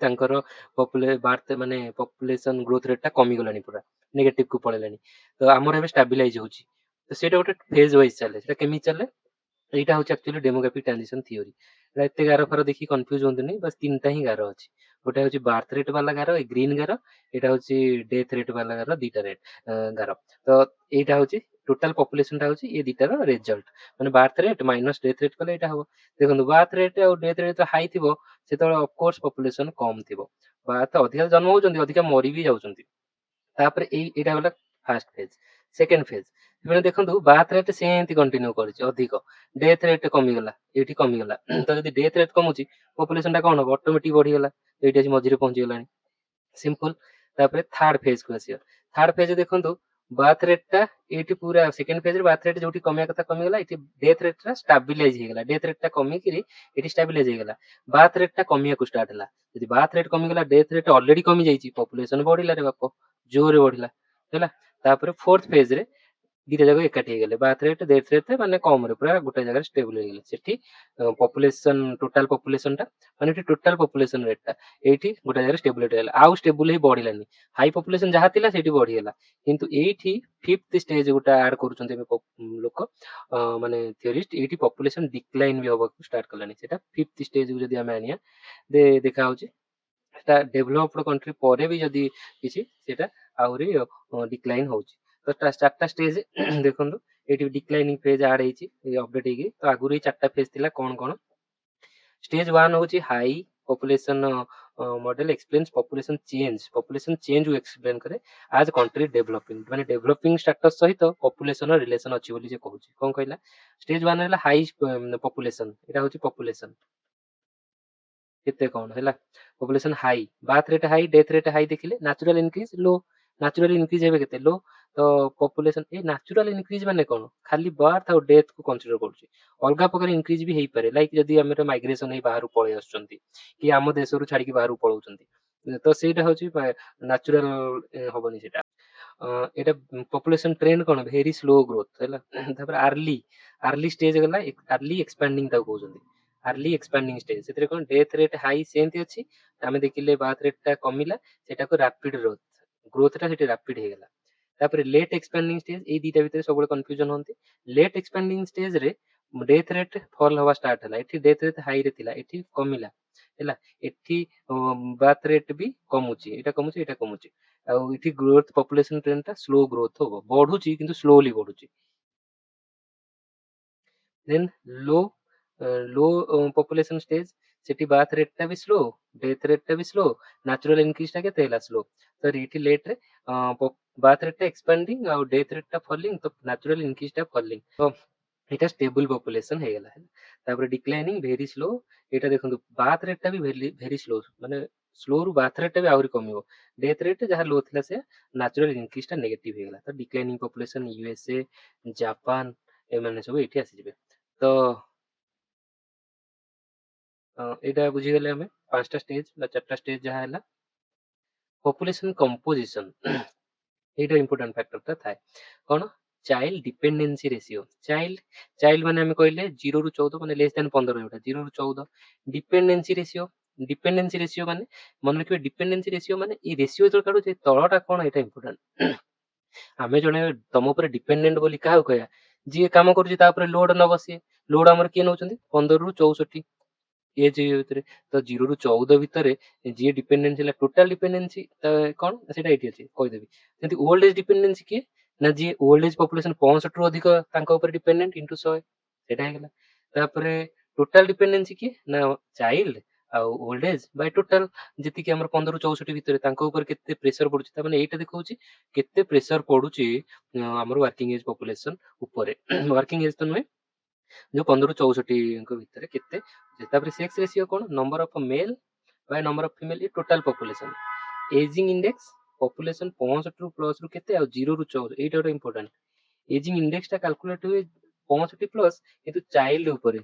बार्थ माने पॉपुलेशन ग्रोथ रेट टा कमी गलानी पूरा नेगेटिव को पळेलानी तो आमर एबे स्टेबलाइज होची तो सेटा गोटे फेज वाइज चले सेटा केमी चले एटा होची एक्चुअली डेमोग्राफिक ट्रांजिशन थ्योरी एते गार फार देखि कंफ्यूज होंतनी बस तीनटा ही गार अछि गोटे होची बार्थ रेट वाला गार ए ग्रीन गार एटा होची डेथ रेट वाला गार दीटा रेट गार तो एटा होची टोटल पॉपुलेशन टा होची ए दीटार रिजल्ट माने birth rate minus death rate कले एटा हो देखंतु बार्थ रेट और डेथ रेट हाई थिबो सेतବେଳେ ऑफ कोर्स पॉपुलेशन कम थिबो बार्थ अधिक जन्म होचंती अधिक मरि भी जाउचंती तापर एटा गला फर्स्ट फेज सेकंड फेज मैंने देखो बार्थ रेट सेमती कंटिन्यू कर अधिक डेथ रेट कमीगला ये कमीगला तो जब डेथ रेट कमुची पॉपुलेशन टा कौन ऑटोमेटिक बढ़ीगला ये मझे पहुंचीगला सिंपल तापर थर्ड फेज को आसियो थर्ड फेज देखो बार्थ रेट टा ये पूरा सेकंड फेज बार्थ रेट जो कमिया कथा कमीगला ये डेथ रेट टा स्टेबलाइज होगला डेथ रेट टा कमिकी ये स्टेबलाइज होगला बार्थ रेट टा कमिया को स्टार्ट है यदि बार्थ रेट कमीगला डेथ रेट ऑलरेडी कमी जाइए पॉपुलेशन बढ़िला रे बाप जोरे बढ़िला है तापर फोर्थ फेज रे दीटा जगह एकाठी गले बार्थ रेट डेथ रेट माने कम रे पूरा गोटे जगह स्टेबल हो गले सेठी पॉपुलेशन टोटल पॉपुलेशन टा माने टोटल पॉपुलेशन रेट टा एठी गोटे जगह स्टेबल हो गला आउ स्टेबल ही बढ़िलानी हाई पॉपुलेशन जहा थिला सेठी बढ़ी गला किंतु एठी फिफ्थ स्टेज गोटे ऐड करूछन्ते लोक माने थियोरिस्ट एठी पॉपुलेशन डिक्लाइन भी होबा स्टार्ट करलानी सेटा फिफ्थ स्टेज को जदी हम आनिया देखा होची ଡେଭଲପ୍ଡ କଣ୍ଟ୍ରି ପରେ ବି ଯଦି କିଛି ସେଇଟା ଆହୁରି ଡିକ୍ଲାଇନ୍ ହଉଛି। ତ ଚାରିଟା ଷ୍ଟେଜ୍ ଦେଖନ୍ତୁ ଏଇଠି ଡିକ୍ଲାଇନିଂ ଫେଜ୍ ଆଡ୍ ହେଇଛି ଅପଡେଟ୍ ହେଇକି। ତ ଆଗରୁ ଏଇ ଚାରିଟା ଫେଜ୍ ଥିଲା କଣ କଣ? ଷ୍ଟେଜ୍ 1 ହଉଛି high population model explains population change କୁ ଏକ୍ସପ୍ଲେନ୍ କରେ ଆଜ କଣ୍ଟ୍ରି ଡେଭଲପିଂ, ମାନେ ଡେଭଲପିଂ ଷ୍ଟାଟସ ସହିତ ପପୁଲେସନ ରିଲେସନ ଅଛି ବୋଲି ସେ କହୁଛି। କଣ କହିଲା? ଷ୍ଟେଜ୍ 1 ହେଲା ହାଇ ପପୁଲେସନ, ଏଟା ହଉଛି ପପୁଲେସନ କେତେ କଣ ହେଲା। Population high, birth rate high, death rate high ଦେଖିଲେ, ନ୍ୟାଚୁରାଲ ଇନକ୍ରିଜ ଲୋ। ନ୍ୟାଚୁରାଲ ଇନକ୍ରିଜ ହେବେ କେତେ? ଲୋ। ତ ପପୁଲେସନ ଏ ନ୍ୟାଚୁରାଲ ଇନକ୍ରିଜ ମାନେ କଣ? ଖାଲି ବାର୍ଥ ଆଉ ଡେଥ କୁ କନସିଡର କରୁଛି। ଅଲଗା ପ୍ରକାର ଇନକ୍ରିଜ ବି ହେଇପାରେ, ଲାଇକ ଯଦି ଆମର ମାଇଗ୍ରେସନ ହେଇ ବାହାରୁ ପଳେଇ ଆସୁଛନ୍ତି କି ଆମ ଦେଶରୁ ଛାଡିକି ବାହାରକୁ ପଳଉଛନ୍ତି, ତ ସେଇଟା ହଉଛି ନ୍ୟାଚୁରାଲ ହବନି ସେଇଟା। ଏଇଟା ପପୁଲେସନ ଟ୍ରେଣ୍ଡ କଣ? ଭେରି ସ୍ଲୋ ଗ୍ରୋଥ ହେଲା। ତାପରେ ଆର୍ଲି ଆର୍ଲି ଷ୍ଟେଜ ଗଲା, ଆର୍ଲି ଏକ୍ସପାଣ୍ଡିଂ ତାକୁ କହୁଛନ୍ତି। ଆର୍ଲି ଏକ୍ସପାଣ୍ଡିଂ ଷ୍ଟେଜ, ସେଥିରେ କଣ ଡେଥ ରେଟ୍ ହାଇ ସେମିତି ଅଛି, ଆମେ ଦେଖିଲେ ବାର୍ଥ ରେଟ୍ ଟା କମିଲା, ସେଟାକୁ ରାପିଡ ଗ୍ରୋଥ, ଗ୍ରୋଥ ଟା ସେଠି ରାପିଡ ହେଇଗଲା। ତାପରେ ଲେଟ୍ ଏକ୍ସପାଣ୍ଡିଂ ଷ୍ଟେଜ, ଏଇ ଦିଟା ଭିତରେ ସବୁବେଳେ କନଫ୍ୟୁଜନ ହୁଅନ୍ତି। ଲେଟ୍ ଏକ୍ସପାଣ୍ଡିଂ ଷ୍ଟେଜ ରେ ଡେଥ ରେଟ୍ ଫଲ୍ ହବା ଷ୍ଟାର୍ଟ ହେଲା, ଏଠି ଡେଥ ରେଟ୍ ହାଇ ରେ ଥିଲା, ଏଠି କମିଲା ହେଲା। ଏଠି ବାର୍ଥ ରେଟ୍ ବି କମୁଛି, ଏଇଟା କମୁଛି, ଏଇଟା କମୁଛି। ଆଉ ଏଠି ଗ୍ରୋଥ ପପୁଲେସନ ଟ୍ରେଣ୍ଡ ଟା ସ୍ଲୋ ଗ୍ରୋଥ ହବ, ବଢୁଛି କିନ୍ତୁ ସ୍ଲୋଲି ବଢୁଛି। ଦେନ୍ ଲୋ लो पॉपुलेशन स्टेज, सेठी बार्थ रेट टा भी स्लो, डेथ रेट टा भी स्लो, नेचुरल इंक्रीज टा केते हैला? स्लो। तो एठी लेट रे बार्थ रेट टा एक्सपेंडिंग और डेथ रेट टा फॉलिंग, तो नेचुरल इंक्रीज टा फॉलिंग। तो एटा स्टेबल पॉपुलेशन हे गेला। तापर डिक्लाइनिंग वेरी स्लो, एटा देखंतु बार्थ रेट टा भी वेरी वेरी स्लो, माने स्लो रु बार्थ रेट टा भी आहुरी कमिवो। डेथ रेट जहाँ लो थिला से नेचुरल इंक्रीज टा नेगेटिव हे गेला। तो डिक्लाइनिंग पॉपुलेशन यूएसए, जापान ए माने सब एठी आसी जिवे। तो ଏଇଟା ବୁଝିଗଲେ ଆମେ ପାଞ୍ଚଟା ଷ୍ଟେଜ ବା ଚାରିଟା ଷ୍ଟେଜ ଯାହା ହେଲା। ପପୁଲେସନ କମ୍ପୋଜିସନ ଏଇଟା ଇମ୍ପୋର୍ଟାଣ୍ଟ ଫ୍ୟାକ୍ଟରଟା ଥାଏ। କଣ? Child dependency ratio. ଚାଇଲ୍ଡ ମାନେ ଆମେ କହିଲେ 0 ରୁ 14 ମାନେ ଲେସ୍ ଦେନ୍ 15, ଯୋଉଟା 0 ରୁ 14। ଡିପେଣ୍ଡେନ୍ସି ରେସିଓ ମାନେ ମନେ ରଖିବେ, ଡିପେଣ୍ଡେନ୍ସି ରେସିଓ ମାନେ ଏଇ ରେସିଓ ଯେତେବେଳେ କାଢୁଛେ ତଳଟା କଣ, ଏଇଟା ଇମ୍ପୋର୍ଟାଣ୍ଟ। ଆମେ ଜଣେ ତମ ଉପରେ ଡିପେଣ୍ଡେଣ୍ଟ ବୋଲି କାହାକୁ କହିବା? ଯିଏ କାମ କରୁଛି ତା ଉପରେ ଲୋଡ ନବ ସିଏ। ଲୋଡ ଆମର କିଏ ନଉଛନ୍ତି? 15 ରୁ 64 ଏଜ ଭିତରେ। ତ 0 ରୁ 14 ଭିତରେ ଯିଏ ଡିପେଣ୍ଡେନ୍ସି ହେଲା, ଟୋଟାଲ ଡିପେଣ୍ଡେନ୍ସି କଣ ସେଇଟା ଏଇଠି ଅଛି କହିଦେବି। ସେମିତି ଓଲ୍ଡ ଏଜ ଡିପେଣ୍ଡେନ୍ସି କିଏ? ନା ଯିଏ ଓଲ୍ଡ ଏଜ ପପୁଲେସନ 65 ରୁ ଅଧିକ ତାଙ୍କ ଉପରେ ଡିପେଣ୍ଡେଣ୍ଟ ଇଣ୍ଟୁ 100, ସେଇଟା ହେଇଗଲା। ତାପରେ ଟୋଟାଲ ଡିପେଣ୍ଡେନ୍ସି କିଏ? ନା ଚାଇଲ୍ଡ ଆଉ ଓଲ୍ଡ ଏଜ ବାଇ ଟୋଟାଲ ଯେତିକି ଆମର 15 ରୁ 64 ଭିତରେ ତାଙ୍କ ଉପରେ କେତେ ପ୍ରେସର ପଡୁଛି। ତାମାନେ ଏଇଟା ଦେଖଉଛି କେତେ ପ୍ରେସର ପଡୁଛି ଆମର ୱାର୍କିଂ ଏଜ ପପୁଲେସନ ଉପରେ। ୱାର୍କିଂ ଏଜ ତ ନୁହେଁ, जो 15 ରୁ 64 ଭିତରେ କେତେ। ତାପରେ ସେକ୍ସ ରେସିଓ କଣ? Number of male by number of female total population. Ageing index population 65 ରୁ ପ୍ଲସ ରୁ କେତେ ଆଉ 0 ରୁ 14, ଏଇଟା ଗୋଟେ ଇମ୍ପୋର୍ଟାଣ୍ଟ। ଏଜିଂ ଇଣ୍ଡେକ୍ସ ଟା କାଲକୁଲେଟ ହୁଏ 65 ପ୍ଲସ, କିନ୍ତୁ ଚାଇଲ୍ଡ ଉପରେ,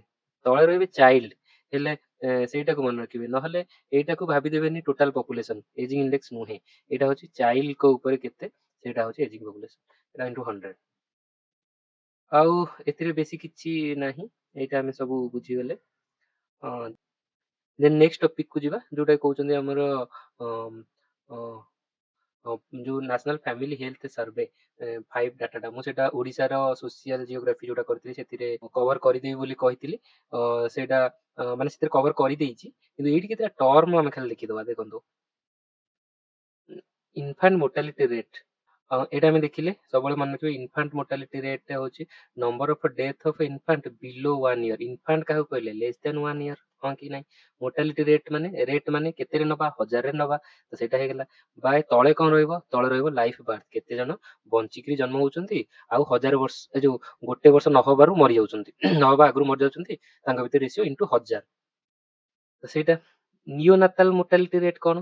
ତଳେ ରହିବେ ଚାଇଲ୍ଡ ହେଲେ ସେଇଟାକୁ ମନେ ରଖିବେ, ନହେଲେ ଏଇଟାକୁ ଭାବି ଦେବେନି ଟୋଟାଲ ପପୁଲେସନ। ଏଜିଂ ଇଣ୍ଡେକ୍ସ ନୁହେଁ, ଏଇଟା ହଉଛି ଚାଇଲ୍ଡ କ ଉପରେ କେତେ, ସେଇଟା ହଉଛି ଏଜିଂ ପପୁଲେସନ, ଏଟା ଇଣ୍ଟୁ 100। ଆଉ ଏଥିରେ ବେଶୀ କିଛି ନାହିଁ, ଏଇଟା ଆମେ ସବୁ ବୁଝିଗଲେ। ଦେନ୍ ନେକ୍ସଟ ଟପିକ କୁ ଯିବା, ଯୋଉଟା କହୁଛନ୍ତି ଆମର ଯୋଉ ନ୍ୟାସନାଲ ଫ୍ୟାମିଲି ହେଲ୍ଥ ସର୍ଭେ 5 ଡାଟାଟା, ମୁଁ ସେଇଟା ଓଡିଶାର ସୋସିଆଲ ଜିଓଗ୍ରାଫି ଯୋଉଟା କରିଥିଲି ସେଥିରେ କଭର କରିଦେବି ବୋଲି କହିଥିଲି। ସେଇଟା ମାନେ ସେଥିରେ କଭର କରିଦେଇଛି, କିନ୍ତୁ ଏଇଠି କେତେଟା ଟର୍ମ ଆମେ ଖାଲି ଦେଖିଦବା। ଦେଖନ୍ତୁ, ଇନଫାଣ୍ଟ ମୋର୍ଟାଲିଟି ରେଟ୍, ଏଇଟା ଆମେ ଦେଖିଲେ ସବୁବେଳେ ମନେ ରଖିବେ। ଇନଫାଣ୍ଟ ମୋର୍ଟାଲିଟି ରେଟ୍ ହଉଛି number of death of infant below 1 year. Infant କାହାକୁ କହିଲେ? ଲେସ୍ ଦେନ୍ 1 ଇୟର, ହଁ କି ନାହିଁ? ମୋର୍ଟାଲିଟି ରେଟ୍ ମାନେ କେତେରେ ନବା? 1000ରେ ନବା, ତ ସେଇଟା ହେଇଗଲା। ବାଏ ତଳେ କଣ ରହିବ? ତଳେ ରହିବ ଲାଇଫ ବାର୍ଥ, କେତେ ଜଣ ବଞ୍ଚିକିରି ଜନ୍ମ ହଉଛନ୍ତି ଆଉ 1000 ବର୍ଷ, ଏ ଯୋଉ ଗୋଟେ ବର୍ଷ ନହବାରୁ ମରି ଯାଉଛନ୍ତି, ନହବା ଆଗରୁ ମରି ଯାଉଛନ୍ତି, ତାଙ୍କ ଭିତରେ ରେସିଓ ଇଣ୍ଟୁ 1000। ତ ସେଇଟା ନିଓନାତାଲ ମୋର୍ଟାଲିଟି ରେଟ୍ କଣ?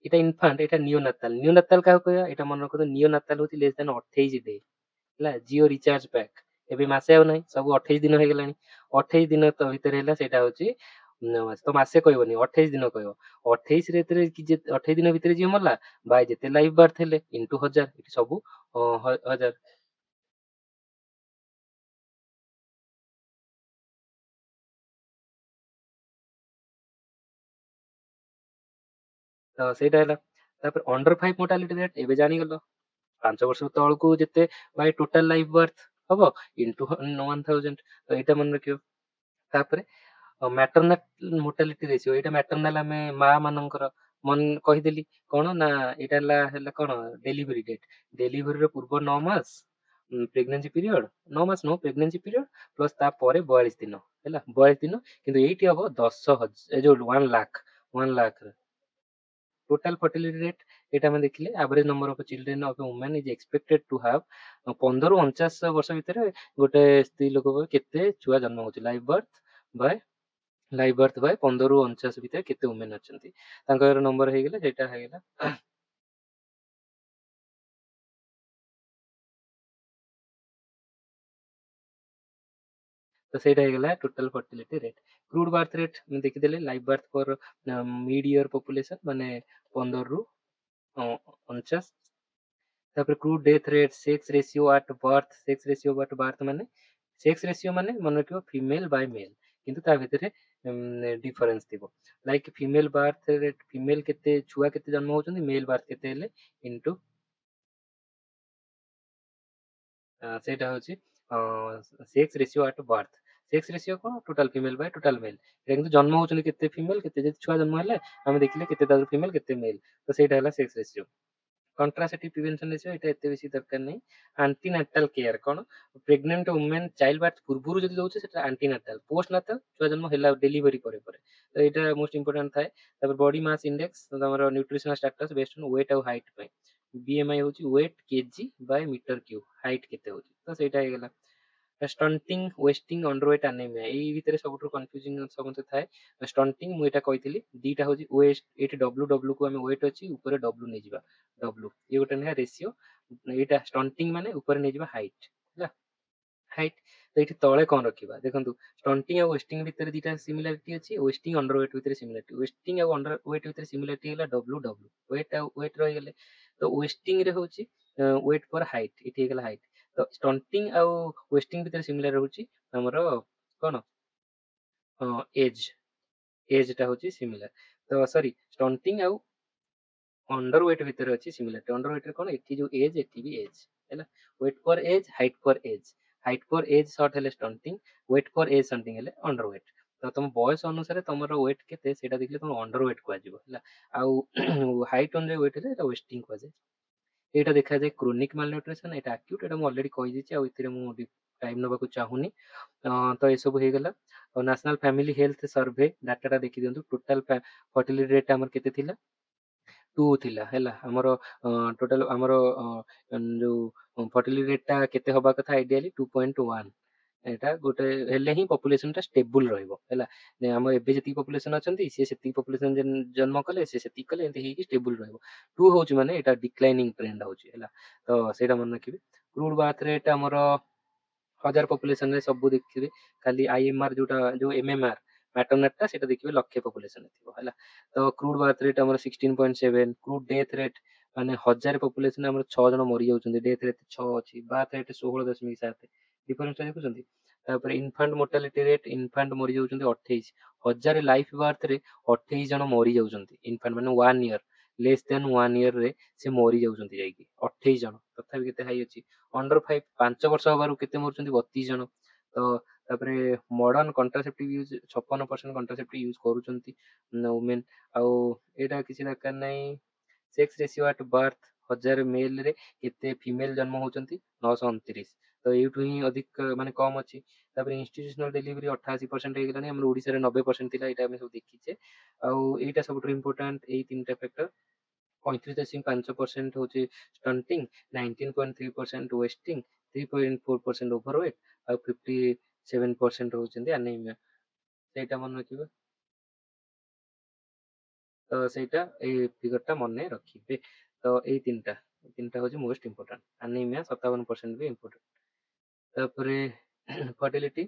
এটা ইনফান্ট, এটা নিওনাতাল। নিওনাতাল କାହାକୁ କହିବା? ଏଇଟା ମନେ ରଖନ୍ତୁ, ନିଓନାତାଲ ହଉଛି ଲେସ୍ ଦେନ୍ 28 ଡେ ହେଲା। ଜିଓ ରିଚାର୍ଜ ପ୍ୟାକ୍ ଏବେ ମାସେ ଆଉ ନାହିଁ, ସବୁ 28 ଦିନ ହେଇଗଲାଣି। 28 ଦିନ ତ ଭିତରେ ହେଲା, ସେଇଟା ହଉଛି ତ ମାସେ କହିବନି, 28 ଦିନ କହିବ। 28 ରେ 28 ଦିନ ଭିତରେ ଯିଏ ମଲା, ବାଇ ଯେତେ ଲାଇଫ ବାର୍ଥ ହେଲେ ଇଣ୍ଟୁ 1000, ଏଠି ସବୁ 1000। ତ ସେଇଟା ହେଲା। ତାପରେ ଅଣ୍ଡର 5 ମୋର୍ଟାଲିଟି ରେଟ୍ ଏବେ ଜାଣିଗଲ, 5 ବର୍ଷ ତଳକୁ ଯେତେ ବାଇ ଟୋଟାଲ ଲାଇଫ ବାର୍ଥ ହବ ଇଣ୍ଟୁ 1000, ତ ଏଇଟା ମନେ ରଖିବ। ତାପରେ ମ୍ୟାଟର୍ନାଲ ମୋର୍ଟାଲିଟି ରେସିଓ, ଏଇଟା ମ୍ୟାଟର୍ନାଲ ଆମେ ମା ମାନଙ୍କର मन कहीदेली कौन ना यहाँ है कौन डेलीवरी डेट डेलीवरी पूर्व 9 मास प्रेगनेंसी पीरियड 9 मास नो प्रेगनेंसी पीरियड प्लस तापर 42 दिन है 42 दिन किंतु एटी हम 10,000 जो 1 लाख टोटल फर्टिलिटी रेट এটা ଆମେ ଦେଖିଲେ average number of children of a woman is expected to have 15 ରୁ 49 ବର୍ଷ ଭିତରେ ଗୋଟେ ସ୍ତ୍ରୀ ଲୋକ କେତେ ଛୁଆ ଜନ୍ମ ହଉଛି ଲାଇଭ ବର୍ଥ ବାଇ 15 ରୁ 49 ଭିତରେ କେତେ women ଅଛନ୍ତି ତାଙ୍କର ନମ୍ବର ହେଇଗଲା ଯେଟା ହେଇଗଲା तो ସେଇଟା ହେଇଗଲା total fertility rate crude birth rate ଦେଖିଦେଲେ ଲାଇଭ ବାର୍ଥ ଫର ମିଡ୍ ଇୟର ପପୁଲେସନ ମାନେ 15 ରୁ 49 ତାପରେ crude death rate sex ratio at birth ମାନେ ସେକ୍ସ ରେସିଓ ମାନେ ମନେ ରଖିବ ଫିମେଲ ବାଇ ମେଲ କିନ୍ତୁ ତା ଭିତରେ ଡିଫରେନ୍ସ ଥିବ like female birth rate female କେତେ ଛୁଆ କେତେ ଜନ୍ମ ହଉଛନ୍ତି ମେଲ ବାର୍ଥ କେତେ ହେଲେ ଇନଟୁ ସେଇଟା ହଉଛି sex ratio at birth sex ratio କ'ଣ ଟୋଟାଲ ଫିମେଲ ବାଇ ଟୋଟାଲ ମେଲ ଏଇଟା କିନ୍ତୁ ଜନ୍ମ ହଉଛନ୍ତି କେତେ ଫିମେଲ କେତେ ଯଦି ଛୁଆ ଜନ୍ମ ହେଲେ ଆମେ ଦେଖିଲେ କେତେ ତାର ଫିମେଲ କେତେ ମେଲ ତ ସେଇଟା ହେଲା sex ratio contraceptive prevention ratio ଏଇଟା ଏତେ ବେଶୀ ଦରକାର ନାହିଁ ଆଣ୍ଟିନାଟାଲ କେୟାର କ'ଣ ପ୍ରେଗନେଣ୍ଟ ଓମେନ୍ ଚାଇଲ୍ଡ ବାର୍ଥ ପୂର୍ବରୁ ଯଦି ଦଉଛି ସେଟା ଆଣ୍ଟିନାଟାଲ ପୋଷ୍ଟ ନାଟାଲ ଛୁଆ ଜନ୍ମ ହେଲା ଡେଲିଭରି ପରେ ପରେ ତ ଏଇଟା ମୋଷ୍ଟ ଇମ୍ପୋର୍ଟାଣ୍ଟ ଥାଏ ତାପରେ ବଡି ମାସ୍ ଇଣ୍ଡେକ୍ସ ତମର nutritional status based on weight ଆଉ ହାଇଟ୍ ପାଇଁ BMI ହଉଛି weight KG by metre cube height କେତେ ହଉଛି ତ ସେଇଟା ହେଇଗଲା ଷ୍ଟଣ୍ଟିଂ ୱେଷ୍ଟିଂ ଅଣ୍ଡରୱେଟ୍ ଆନେମିଆ ଏଇ ଭିତରେ ସବୁଠୁ କନଫ୍ୟୁଜିଂ ସମସ୍ତେ ଥାଏ ଷ୍ଟଣ୍ଟିଂ ମୁଁ ଏଇଟା କହିଥିଲି ଦିଟା ହଉଛି ୱେଷ୍ଟ ଏଇଠି ଡବ୍ଲୁ କୁ ଆମେ ୱେଟ୍ ଅଛି ଉପରେ ଡବ୍ଲୁ ନେଇଯିବା ଡବ୍ଲୁ ଇଏ ଗୋଟେ ନେବା ରେସିଓ ଏଇଟା ଷ୍ଟଣ୍ଟିଂ ମାନେ ଉପରେ ନେଇଯିବା ହାଇଟ୍ ହେଲା ହାଇଟ୍ ତ ଏଇଠି ତଳେ କ'ଣ ରଖିବା ଦେଖନ୍ତୁ ଷ୍ଟଣ୍ଟିଂ ଆଉ ୱେଷ୍ଟିଂ ଭିତରେ ଦିଟା ସିମିଲାରିଟି ଅଛି ୱେଷ୍ଟିଂ ଅଣ୍ଡରୱେଟ୍ ଭିତରେ ସିମିଲାରିଟି ୱେଷ୍ଟିଂ ଆଉ ଅଣ୍ଡରୱେଟ୍ ଭିତରେ ସିମିଲାରିଟି ହେଲା ଡବ୍ଲୁ ୱେଟ୍ ଆଉ ୱେଟ୍ ରହିଗଲେ ତ ୱେଷ୍ଟିଂ ରେ ହଉଛି ୱେଟ୍ ପର ହାଇଟ୍ ଏଠି ହେଇଗଲା ହାଇଟ୍ ତ ଷ୍ଟଣ୍ଟିଂ ଆଉ ୱେଷ୍ଟିଂ ଭିତରେ ସିମିଲାର ରହୁଛି ଆମର କ'ଣ ଏଜ୍ ଏଜ୍ଟା ହଉଛି ସିମିଲାର ତ ସରି ଷ୍ଟଣ୍ଟିଂ ଆଉ ଅଣ୍ଡର ୱେଟ୍ ଭିତରେ ଅଛି ସିମିଲାରିଟି ଅଣ୍ଡର ୱେଟ୍ରେ କ'ଣ ଏଠି ଯୋଉ ଏଜ୍ ଏଠି ବି ଏଜ୍ ହେଲା ୱେଟ୍ ପର ଏଜ୍ ହାଇଟ୍ ପର ଏଜ୍ ସର୍ଟ ହେଲେ ଷ୍ଟଣ୍ଟିଂ ୱେଟ୍ ପର ଏଜ୍ ଷ୍ଟଣ୍ଟିଂ ହେଲେ ଅଣ୍ଡର ୱେଟ୍ ତ ତମ ବୟସ ଅନୁସାରେ ତମର ୱେଟ୍ କେତେ ସେଇଟା ଦେଖିଲେ ତମ ଅଣ୍ଡର ୱେଟ୍ କୁହାଯିବ ହେଲା ଆଉ ହାଇଟ୍ ଅନୁଯାୟୀ ୱେଟ୍ ହେଲେ ଏଟା ୱେଷ୍ଟିଂ କୁହାଯାଏ ଏଇଟା ଦେଖାଯାଏ କ୍ରୋନିକ୍ ମାଲନ୍ୟୁଟ୍ରିସନ୍ ଏଇଟା ଆକ୍ୟୁଟ୍ ଏଇଟା ମୁଁ ଅଲରେଡି କହିଦେଇଛି ଆଉ ଏଥିରେ ମୁଁ ଟାଇମ୍ ନେବାକୁ ଚାହୁଁନି ତ ଏସବୁ ହେଇଗଲା ଆଉ ନ୍ୟାସନାଲ ଫ୍ୟାମିଲି ହେଲ୍ଥ ସର୍ଭେ ଡାଟାଟା ଦେଖିଦିଅନ୍ତୁ ଟୋଟାଲ ଫର୍ଟିଲିଟି ରେଟ୍ ଆମର କେତେ ଥିଲା 2 ଥିଲା ହେଲା ଆମର ଟୋଟାଲ ଆମର ଯୋଉ ଫର୍ଟିଲିଟି ରେଟ୍ଟା କେତେ ହବା କଥା ଆଇଡିଆଲି 2.1 ଏଇଟା ଗୋଟେ ହେଲେ ହିଁ ପପୁଲେସନଟା ଷ୍ଟେବୁଲ ରହିବ ହେଲା ଆମ ଏବେ ଯେତିକି ପପୁଲେସନ ଅଛନ୍ତି ସେ ସେତିକି ପପୁଲେସନ ଜନ୍ମ କଲେ ସେ ସେତିକି କଲେ ଏମିତି ହେଇକି ଷ୍ଟେବୁଲ ରହିବ 2 ହଉଛି ମାନେ ଏଇଟା ଡିକ୍ଲାଇନିଂ ଟ୍ରେଣ୍ଡ ହଉଛି ହେଲା ତ ସେଇଟା ମନେ ରଖିବେ କ୍ରୁଡ୍ ବାର୍ଥ ରେଟ୍ ଆମର 1000 ପପୁଲେସନ ରେ ସବୁ ଦେଖିବେ ଖାଲି IMR ଯୋଉଟା ଯୋଉ MMR ମ୍ୟାଟରନେଟଟା ସେଇଟା ଦେଖିବେ ଲକ୍ଷେ ପପୁଲେସନ ଥିବ ହେଲା ତ କ୍ରୁଡ୍ ବାର୍ଥ ରେଟ୍ ଆମର 16.7 କ୍ରୁଡ୍ ଡେଥ୍ ରେଟ୍ ମାନେ 1000 ପପୁଲେସନ ଆମର 6 ଜଣ ମରି ଯାଉଛନ୍ତି ଡେଥ୍ ରେଟ୍ 6 ଅଛି ବାର୍ଥ ରେଟ୍ 16.7 ଡିଫରେନ୍ସଟା ଦେଖୁଛନ୍ତି ତାପରେ ଇନଫାଣ୍ଟ ମୋର୍ଟାଲିଟି ରେଟ୍ ଇନଫାଣ୍ଟ ମରି ଯାଉଛନ୍ତି 28 1000 ଲାଇଫ ବାର୍ଥରେ 28 ଜଣ ମରି ଯାଉଛନ୍ତି ଇନଫାଣ୍ଟ ମାନେ 1 ଇୟର ଲେସ୍ ଦେନ୍ 1 ଇୟରରେ ସେ ମରି ଯାଉଛନ୍ତି ଯାଇକି 28 ଜଣ ତଥାପି କେତେ ହାଇ ଅଛି ଅଣ୍ଡର 5 ବର୍ଷ ହବାରୁ କେତେ ମରୁଛନ୍ତି 32 ଜଣ ତ ତାପରେ modern contraceptive use 56% contraceptive use କରୁଛନ୍ତି ଓମେନ୍ ଆଉ ଏଇଟା କିଛି ଦରକାର ନାହିଁ ସେକ୍ସ ରେସିଓ ଆଟ୍ ବାର୍ଥ 1000 ମେଲରେ କେତେ ଫିମେଲ ଜନ୍ମ ହଉଛନ୍ତି 929 ତ ଏଇଠୁ ହିଁ ଅଧିକ ମାନେ କମ ଅଛି ତାପରେ ଇନଷ୍ଟିଟ୍ୟୁସନାଲ ଡେଲିଭରି 88% ହେଇଗଲାଣି ଆମର ଓଡ଼ିଶାରେ 90% ଥିଲା ଏଇଟା ଆମେ ସବୁ ଦେଖିଛେ ଆଉ ଏଇଟା ସବୁଠୁ ଇମ୍ପୋର୍ଟାଣ୍ଟ ଏଇ ତିନିଟା ଫ୍ୟାକ୍ଟର 35.5% ହଉଛି ଷ୍ଟଣ୍ଟିଂ 19.3% ୱେଷ୍ଟିଂ 3.4% ଓଭରୱେଟ୍ ଆଉ 57% ହଉଛନ୍ତି ଆନେମିଆ ସେଇଟା ମନେ ରଖିବେ ତ ସେଇଟା ଏଇ ଫିଗରଟା ମନେ ରଖିବେ ତ ଏଇ ତିନିଟା ହଉଛି ମୋଷ୍ଟ ଇମ୍ପୋର୍ଟାଣ୍ଟ ଆନେମିଆ 57% ବି ଇମ୍ପୋର୍ଟାଣ୍ଟ ତାପରେ ଫର୍ଟିଲିଟି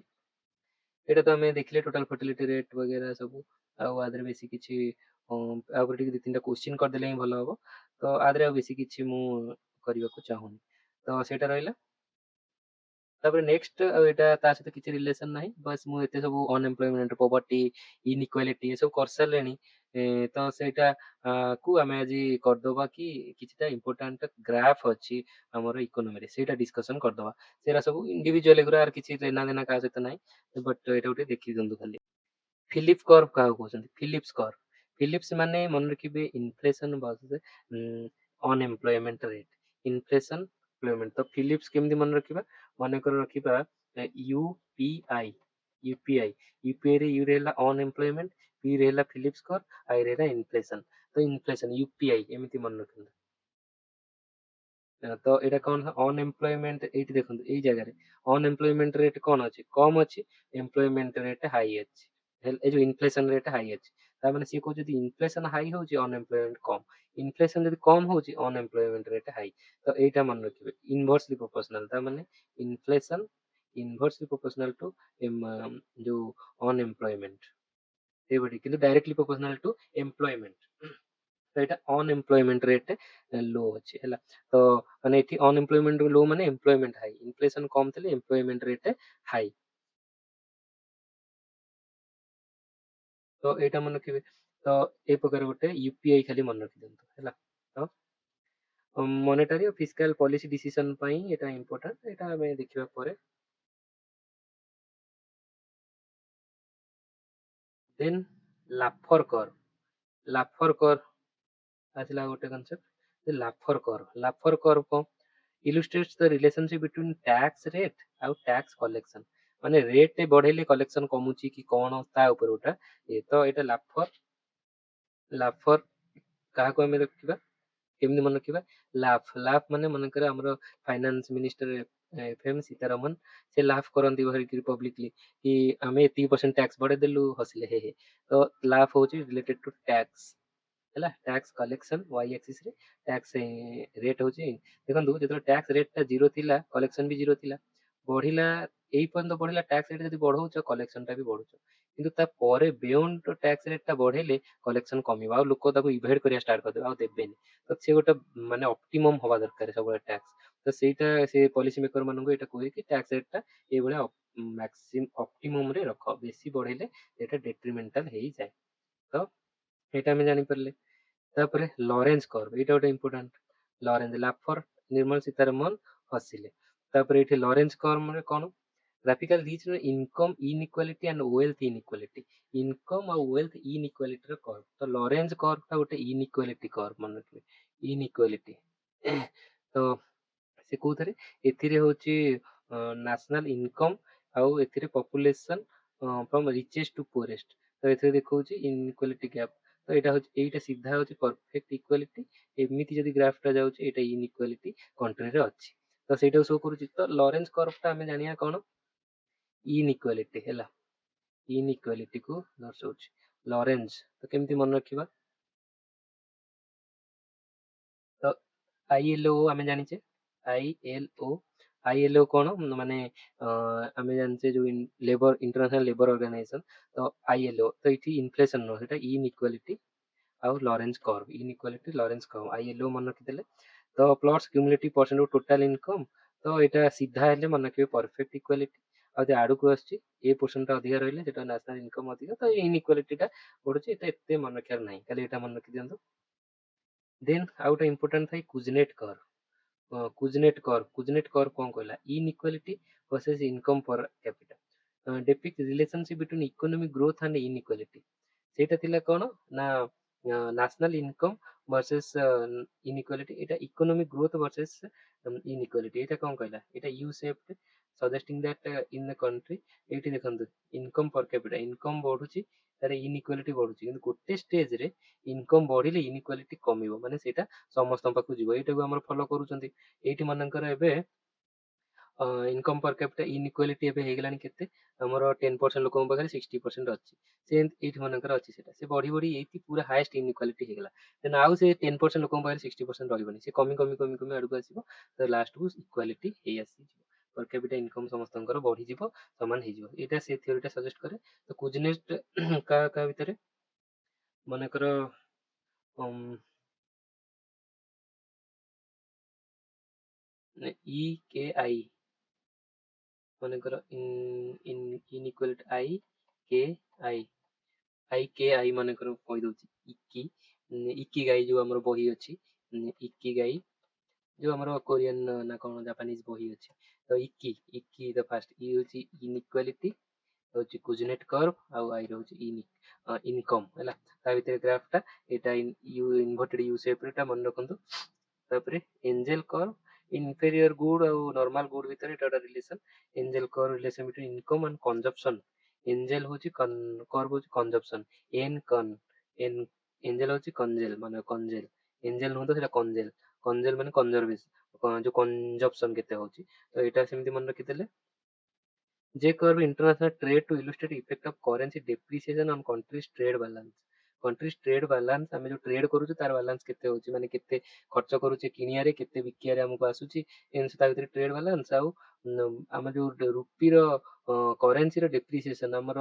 ଏଇଟା ତ ଆମେ ଦେଖିଲେ ଟୋଟାଲ ଫର୍ଟିଲିଟି ରେଟ୍ ବଗେରା ସବୁ ଆଉ ଆଦେହରେ ବେଶୀ କିଛି ଆଉ ଟିକେ ଦି ତିନିଟା କୋଶ୍ଚିନ୍ କରିଦେଲେ ହିଁ ଭଲ ହବ ତ ଆଦେହରେ ଆଉ ବେଶୀ କିଛି ମୁଁ କରିବାକୁ ଚାହୁଁନି ତ ସେଇଟା ରହିଲା ତାପରେ ନେକ୍ସଟ ଆଉ ଏଇଟା ତା ସହିତ କିଛି ରିଲେସନ ନାହିଁ ବାସ୍ ମୁଁ ଏତେ ସବୁ ଅନଏମ୍ପ୍ଲୟମେଣ୍ଟ ପଭର୍ଟି ଇନଇକ୍ୱାଲିଟି ଏସବୁ କରିସାରିଲେଣି ତ ସେଇଟା କୁ ଆମେ ଆଜି କରିଦବା କି କିଛିଟା ଇମ୍ପୋର୍ଟାଣ୍ଟ ଗ୍ରାଫ୍ ଅଛି ଆମର ଇକୋନୋମିରେ ସେଇଟା ଡିସ୍କସନ କରିଦବା ସେଇଟା ସବୁ ଇଣ୍ଡିଭିଜୁଆଲ ଏଗୁରା କିଛି ଲେନା ଦେନା କାହା ସହିତ ନାହିଁ ବଟ୍ ଏଇଟା ଗୋଟେ ଦେଖି ଦିଅନ୍ତୁ ଖାଲି ଫିଲିପ୍ସ କର୍ଭ କାହାକୁ କହୁଛନ୍ତି ଫିଲିପ୍ସ କର୍ଭ फिलिप्स माने मन रखिबे inflation versus unemployment rate, inflation employment. तो फिलिप्स केमती मन रखिबा, मन कर रखिबा यूपीआई, यूपीआई, यूपीआई रे यू रहला अनएम्प्लॉयमेंट, पी रहला फिलिप्स कर, आई रहला इन्फ्लेशन। तो इन्फ्लेशन यूपीआई एमती मन रखिबा। तो एटा कौन अनएम्प्लॉयमेंट, एठी देखंतु एई जगह रे अनएम्प्लॉयमेंट रेट कौन अछि, कम अछि, एम्प्लॉयमेंट रेट हाई अछि। ए जो इन्फ्लेशन रेट हाई अछि, ता माने से को जदि इन्फ्लेशन हाई होउची अनएम्प्लॉयमेंट कम, इन्फ्लेशन जदि कम होउची अनएम्प्लॉयमेंट रेट हाई। तो एटा मन रखिबे इनवर्सली प्रोपोर्शनल, ता माने इन्फ्लेशन इनवर्सली प्रोपोर्शनल टू जो अनएम्प्लॉयमेंट, एबडी किंतु डायरेक्टली प्रोपोर्शनल टू एम्प्लॉयमेंट। तो एटा अनएम्प्लॉयमेंट रेट लो अछि हैला। तो माने एठी अनएम्प्लॉयमेंट लो माने एम्प्लॉयमेंट हाई, इन्फ्लेशन कम थिले एम्प्लॉयमेंट रेट हाई। तो एटा मन रखिबे। तो ए प्रकार गोटे यूपीआई खाली मन रखि दियंतु हैला। तो मॉनेटरी और फिस्कल पॉलिसी डिसीजन पई एटा इंपोर्टेंट, एटा हमें देखिबा परे। देन लाफर कर्व, लाफर कर्व आसिला गोटे कांसेप्ट। लाफर कर्व, लाफर कर्व को illustrates the relationship between tax rate ଆଉ tax collection, ମାନେ ରେଟ୍ ବଢେଇଲେ କଲେକ୍ସନ କମୁଛି କି କଣ ତା ଉପରେ ଗୋଟା ଏ। ତ ଏଇଟା ଲାଫର, ଲାଫର କାହାକୁ ଆମେ ରଖିବା, କେମିତି ମନେ ରଖିବା, ଲାଫ ମାନେ ମନେକର ଆମର ଫାଇନାନ୍ସ ମିନିଷ୍ଟର ଏଫଏମ ସୀତାରମଣ, ସେ ଲାଫ କରନ୍ତି ଭରିକି ପବ୍ଲିକଲି କି ଆମେ ଏତିକି ପରସେଣ୍ଟ ଟ୍ୟାକ୍ସ ବଢେଇ ଦେଲୁ, ହସିଲେ ହେ ହେ। ତ ଲାଫ ହଉଛି ରିଲେଟେଡ ଟୁ ଟ୍ୟାକ୍ସ ହେଲା। ଟ୍ୟାକ୍ସ କଲେକ୍ସନ y axis ରେ ଟ୍ୟାକ୍ସ ରେଟ୍ ହଉଛି, ଦେଖନ୍ତୁ ଯେତେବେଳେ ଟ୍ୟାକ୍ସ ରେଟ୍ ଟା ଜିରୋ ଥିଲା କଲେକ୍ସନ ବି ଜିରୋ ଥିଲା, ବଢିଲା ଏଇ ପର୍ଯ୍ୟନ୍ତ ବଢିଲା, ଟ୍ୟାକ୍ସ ରେଟ୍ ଯଦି ବଢଉଛ କଲେକ୍ସନ ଟା ବି ବଢୁଛ, କିନ୍ତୁ ତାପରେ ବିୟୋଣ୍ଡ ଟ୍ୟାକ୍ସ ରେଟ୍ ଟା ବଢେଇଲେ କଲେକ୍ସନ କମିବ, ଆଉ ଲୋକ ତାକୁ ଇଭେଡ କରିବା ଷ୍ଟାର୍ଟ କରିଦେବେ, ଆଉ ଦେବେନି। ତ ସେ ଗୋଟେ ମାନେ ଅପ୍ଟିମମ ହବା ଦରକାର ସବୁବେଳେ ଟ୍ୟାକ୍ସ। ତ ସେଇଟା ସେ ପଲିସି ମେକର ମାନଙ୍କୁ ଏଇଟା କୁହେ କି ଟ୍ୟାକ୍ସ ରେଟ୍ ଟା ଏଇଭଳିଆ ମ୍ୟାକ୍ସିମ ଅପ୍ଟିମମ ରେ ରଖ, ବେଶୀ ବଢେଇଲେ ଏଇଟା ଡେଟ୍ରିମେଣ୍ଟାଲ ହେଇଯାଏ। ତ ଏଇଟା ଆମେ ଜାଣିପାରିଲେ। ତାପରେ ଲରେନ୍ସ କର୍ଭ, ଏଇଟା ଗୋଟେ ଇମ୍ପୋର୍ଟାଣ୍ଟ। ଲରେନ୍ସ ଲାଫର ନିର୍ମଳ ସୀତାରମଣ ହସିଲେ। ତାପରେ ଏଠି ଲରେନ୍ସ କର୍ଭରେ କଣ, graphical Richter income inequality and wealth inequality, income ଆଉ ୱେଲ୍ଥ ଇନଇକ୍ୱାଲିଟିର କର୍ଭ। ତ ଲରେନ୍ସ କର୍ଭଟା ଗୋଟେ ଇନଇକ୍ୱାଲିଟି କର୍ଭ, ମନେ ରଖିବେ ଇନଇକ୍ୱାଲିଟି। ତ ସେ କୋଉଥିରେ, ଏଥିରେ ହଉଛି ନ୍ୟାସନାଲ ଇନକମ ଆଉ ଏଥିରେ ପପୁଲେସନ ଫ୍ରମ ରିଚେଷ୍ଟ ଟୁ ପୁଅରେଷ୍ଟ। ତ ଏଥିରେ ଦେଖଉଛି ଇନଇକ୍ୱାଲିଟି ଗ୍ୟାପ। ତ ଏଇଟା ହଉଛି, ଏଇଟା ସିଧା ହଉଛି ପରଫେକ୍ଟ ଇକ୍ୱାଲିଟି, ଏମିତି ଯଦି ଗ୍ରାଫଟା ଯାଉଛି ଏଇଟା ଇନଇକ୍ୱାଲିଟି କଣ୍ଟ୍ରିରେ ଅଛି। ତ ସେଇଟାକୁ ଶୋ କରୁଛି। ତ ଲରେନ୍ସ କର୍ଭଟା ଆମେ ଜାଣିବା କଣ, ଇନଇକ୍ୱାଲିଟି ହେଲା, ଇନଇକ୍ୱାଲିଟିକୁ ଦର୍ଶାଉଛି ଲରେନ୍ସ। ତ କେମିତି ମନେ ରଖିବା, ତ ଆଇଏଲଓ ଆମେ ଜାଣିଛେ, ଆଇଏଲଓ, ଆଇଏଲଓ କଣ ମାନେ ଆମେ ଜାଣିଛେ ଯୋଉ ଲେବର ଇଣ୍ଟରନ୍ୟାସନାଲ ଲେବର ଅର୍ଗାନାଇଜେସନ। ତ ଆଇଏଲଓ, ତ ଏଠି ଇନଫ୍ଲେସନ ନୁହଁ, ସେଟା ଇନଇକ୍ୱାଲିଟି ଆଉ Lorenz curve, inequality Lorenz curve, ILO ମନେ ରଖିଦେଲେ। ତ plus cumulative percent of total income, ତ ଏଇଟା ସିଧା ହେଲେ ମନେ ରଖିବେ ପରଫେକ୍ଟ ଇକ୍ୱାଲିଟି, ଆଉ ଯଦି ଆଡକୁ ଆସୁଛି ଏ ପରସେଣ୍ଟଟା ଅଧିକା ରହିଲେ ସେଟା ନ୍ୟାସନାଲ ଇନକମ ଅଧିକା, ତ ଇନଇକ୍ୱାଲିଟିଟା ବଢୁଛି। ଏଟା ଏତେ ମନେ ରଖିବାର ନାହିଁ, ଖାଲି ଏଇଟା ମନେ ରଖିଦିଅନ୍ତୁ। ଦେନ୍ ଆଉ ଗୋଟେ ଇମ୍ପୋର୍ଟାଣ୍ଟ ଥାଏ Kuznets curve. Kuznets curve, Kuznets curve କଣ କହିଲା, inequality versus income per capita depict relationship between economic growth and inequality. ସେଇଟା ଥିଲା କଣ ନା ନ୍ୟାସନାଲ ଇନକମ ଭର୍ସେସ ଇନଇକ୍ୱାଲିଟି, ଏଇଟା ଇକୋନୋମିକ ଗ୍ରୋଥ ଭର୍ସେସ ଇନଇକ୍ୱାଲିଟି। ଏଇଟା କଣ କହିଲା, ଏଇଟା U shaped suggesting that in the country. ଏଇଠି ଦେଖନ୍ତୁ ଇନକମ ପର କ୍ୟାପିଟା, ଇନକମ ବଢୁଛି ତାର ଇନଇକ୍ୱାଲିଟି ବଢୁଛି, କିନ୍ତୁ ଗୋଟେ ଷ୍ଟେଜରେ ଇନକମ ବଢିଲେ ଇନଇକ୍ୱାଲିଟି କମିବ, ମାନେ ସେଇଟା ସମସ୍ତଙ୍କ ପାଖକୁ ଯିବ। ଏଇଟାକୁ ଆମର ଫଲୋ କରୁଛନ୍ତି। ଏଇଠି ମାନଙ୍କର ଏବେ ଇନକମ ପର କ୍ୟାପିଟା ଇନଇକ୍ୱାଲିଟି ଏବେ ହେଇଗଲାଣି କେତେ, ଆମର 10% ଲୋକଙ୍କ ପାଖରେ 60% ଅଛି। ସେ ଏଇଠି ମାନଙ୍କର ଅଛି, ସେଟା ସେ ବଢି ବଢି ଏଇଠି ପୁରା ହାଏଷ୍ଟ ଇନଇକ୍ୱାଲିଟି ହେଇଗଲା। ଦେନ୍ ଆଉ ସେ 10% ଲୋକଙ୍କ ପାଖରେ 60% ରହିବନି, ସେ କମି କମି କମି କମି ଆଡକୁ ଆସିବ। ତ ଲାଷ୍ଟକୁ ଇକ୍ୱାଲିଟି ହେଇ ଆସିଯିବ, ପର କ୍ୟାପିଟା ଇନକମ ସମସ୍ତଙ୍କର ବଢିଯିବ, ସମାନ ହେଇଯିବ। ଏଇଟା ସେ ଥିଓରିଟା ସଜେଷ୍ଟ କରେ। ତ କୁଜନେଟ କାହା କାହା ଭିତରେ, ମନେକର ଇ କେ ଆଇ, ମନେକର inequality I K I, I K I ମନେକର କହିଦଉଛି ଇକି, ଇକି ଗାଇ ଯୋଉ ଆମର ବହି ଅଛି, ଇକି ଗାଇ ଯୋଉ ଆମର କୋରିଆନ ନା କଣ ଜାପାନିଜ ବହି ଅଛି। ତ ଇକି, ଇକି ଦ ଫାଷ୍ଟ ଇ ହଉଛି ଇନଇକ୍ୱାଲିଟି, होची कुजनेट कर्व आउ आई होची इनकम हैला ता भितर ग्राफटा एटा यू इन्वर्टेड यू शेप रे मन रखंतु तापरे एंजल कर्व inferior good ଆଉ normal good ଭିତରେ ଏଟା relation Engel curve relation between income and consumption Engel ହଉଛି कर्व ହଉଛି କନଜମ୍ପସନ ଏନ କନ ଏନ ଏଞ୍ଜେଲ ହଉଛି କନଜେଲ ମାନେ କନଜେଲ ଏଞ୍ଜେଲ ନୁହଁ ତ ସେଟା କନଜେଲ କନଜେଲ ମାନେ କନଜରଭେସ ଯୋଉ କନଜମ୍ପସନ କେତେ ହଉଛି ତ ଏଇଟା ସେମିତି ମନେ ରଖିଦେଲେ J curve international trade to illustrate effect of currency depreciation on country's trade balance. country's trade balance ଆମେ ଯୋଉ trade କରୁଛୁ ତାର balance କେତେ ହଉଛି ମାନେ କେତେ ଖର୍ଚ୍ଚ କରୁଛେ କିଣିବାରେ କେତେ ବିକିବାରେ ଆମକୁ ଆସୁଛି ଏମିତି ତା ଭିତରେ trade balance ଆଉ ଆମ ଯୋଉ ରୁପିର କରେନ୍ସିର depreciation ଆମର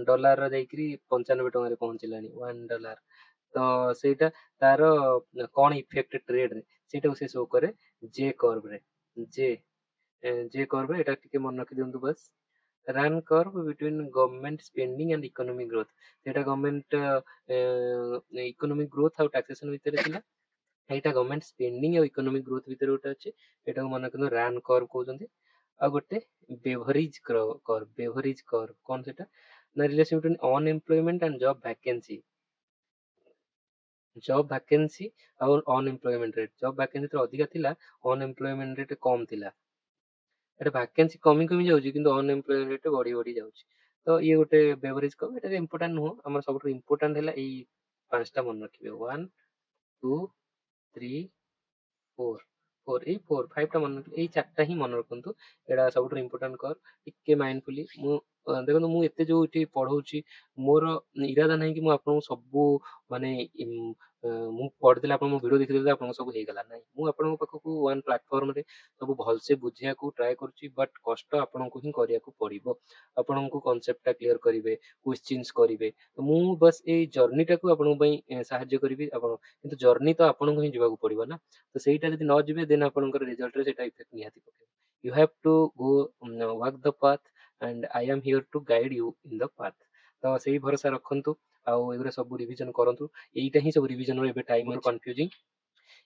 ଡଲାର ଯାଇକିରି 95 ଟଙ୍କାରେ ପହଞ୍ଚିଲାଣି $1 ତ ସେଇଟା ତାର କଣ ଇଫେକ୍ଟ ଟ୍ରେଡରେ ସେଇଟାକୁ ସେ ଶୋ କରେ ଜେ କର୍ଭରେ ଜେ ଜେ କର୍ଭରେ ଏଟା ଟିକେ ମନେ ରଖିଦିଅନ୍ତୁ ବାସ୍ run curve between government spending and economic growth ସେଟା government economic growth ଆଉ taxation ଭିତରେ ଥିଲା ଏଇଟା government spending ଆଉ economic growth ଭିତରେ ଗୋଟେ ଅଛି ଏଟାକୁ ମନେ ରଖନ୍ତୁ run curve କହୁଛନ୍ତି ଆଉ ଗୋଟେ beveridge curve କଣ ସେଟା ନା relation between unemployment and job vacancy ଆଉ unemployment rate job vacancy ତ ଅଧିକା ଥିଲା unemployment rate କମ ଥିଲା ଏଟା vacancy କମି କମି ଯାଉଛି କିନ୍ତୁ unemployment rate ବଢି ବଢି ଯାଉଛି ତ ଇଏ ଗୋଟେ beverage curve ଏଟା important ନୁହଁ ଆମର ସବୁଠୁ important ହେଲା ଏଇ ପାଞ୍ଚଟା ମନେ ରଖିବେ 1 2 3 4 4 ଏଇ 4 5 ଟା ମନେ ରଖିବେ ଏଇ ଚାରିଟା ହିଁ ମନେ ରଖନ୍ତୁ ଏଇଟା ସବୁଠୁ important curve ଟିକେ ମାଇଣ୍ଡଫୁଲି ମୁଁ ଦେଖନ୍ତୁ ମୁଁ ଏତେ ଯୋଉ ଏଠି ପଢଉଛି ମୋର ଇରାଦା ନାହିଁ କି ମୁଁ ଆପଣଙ୍କୁ ସବୁ ମାନେ ମୁଁ ପଢିଦେଲେ ଆପଣ ମୋ ଭିଡିଓ ଦେଖିଦେଲେ ଆପଣଙ୍କ ସବୁ ହେଇଗଲା ନାହିଁ ମୁଁ ଆପଣଙ୍କ ପାଖକୁ ୱାନ୍ ପ୍ଲାଟଫର୍ମରେ ସବୁ ଭଲସେ ବୁଝିବାକୁ ଟ୍ରାଏ କରୁଛି ବଟ୍ କଷ୍ଟ ଆପଣଙ୍କୁ ହିଁ କରିବାକୁ ପଡିବ ଆପଣଙ୍କୁ କନସେପ୍ଟଟା କ୍ଲିୟର କରିବେ କ୍ୱେଶ୍ଚିନ୍ସ କରିବେ ମୁଁ ବସ୍ ଏଇ ଜର୍ଣ୍ଣିଟାକୁ ଆପଣଙ୍କ ପାଇଁ ସାହାଯ୍ୟ କରିବି ଆପଣ କିନ୍ତୁ ଜର୍ଣ୍ଣି ତ ଆପଣଙ୍କୁ ହିଁ ଯିବାକୁ ପଡିବ ନା ତ ସେଇଟା ଯଦି ନ ଯିବେ ଦେନ୍ ଆପଣଙ୍କର ରେଜଲ୍ଟରେ ସେଇଟା ଇଫେକ୍ଟ ନିହାତି ପକେଇବ you have to go walk the path and I am here to guide you in the path ତ ସେଇ ଭରସା ରଖନ୍ତୁ ଆଉ ଏଗୁରା ସବୁ ରିଭିଜନ କରନ୍ତୁ ଏଇଟା ହିଁ ସବୁ ରିଭିଜନର ଏବେ ଟାଇମ୍ କନଫ୍ୟୁଜିଂ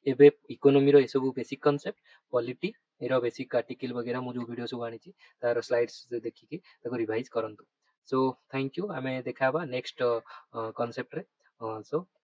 ଏବେ ଇକୋନୋମିର ଏସବୁ ବେସିକ୍ କନସେପ୍ଟ ପଲିଟି ଏର ବେସିକ୍ ଆର୍ଟିକଲ ବଗେରା ମୁଁ ଯୋଉ ଭିଡିଓ ସବୁ ଆଣିଛି ତାର ସ୍ଲାଇଡ୍ସ ଦେଖିକି ତାକୁ ରିଭାଇଜ କରନ୍ତୁ ସୋ ଥ୍ୟାଙ୍କ ୟୁ ଆମେ ଦେଖା ହବା ନେକ୍ସଟ କନସେପ୍ଟରେ ସୋ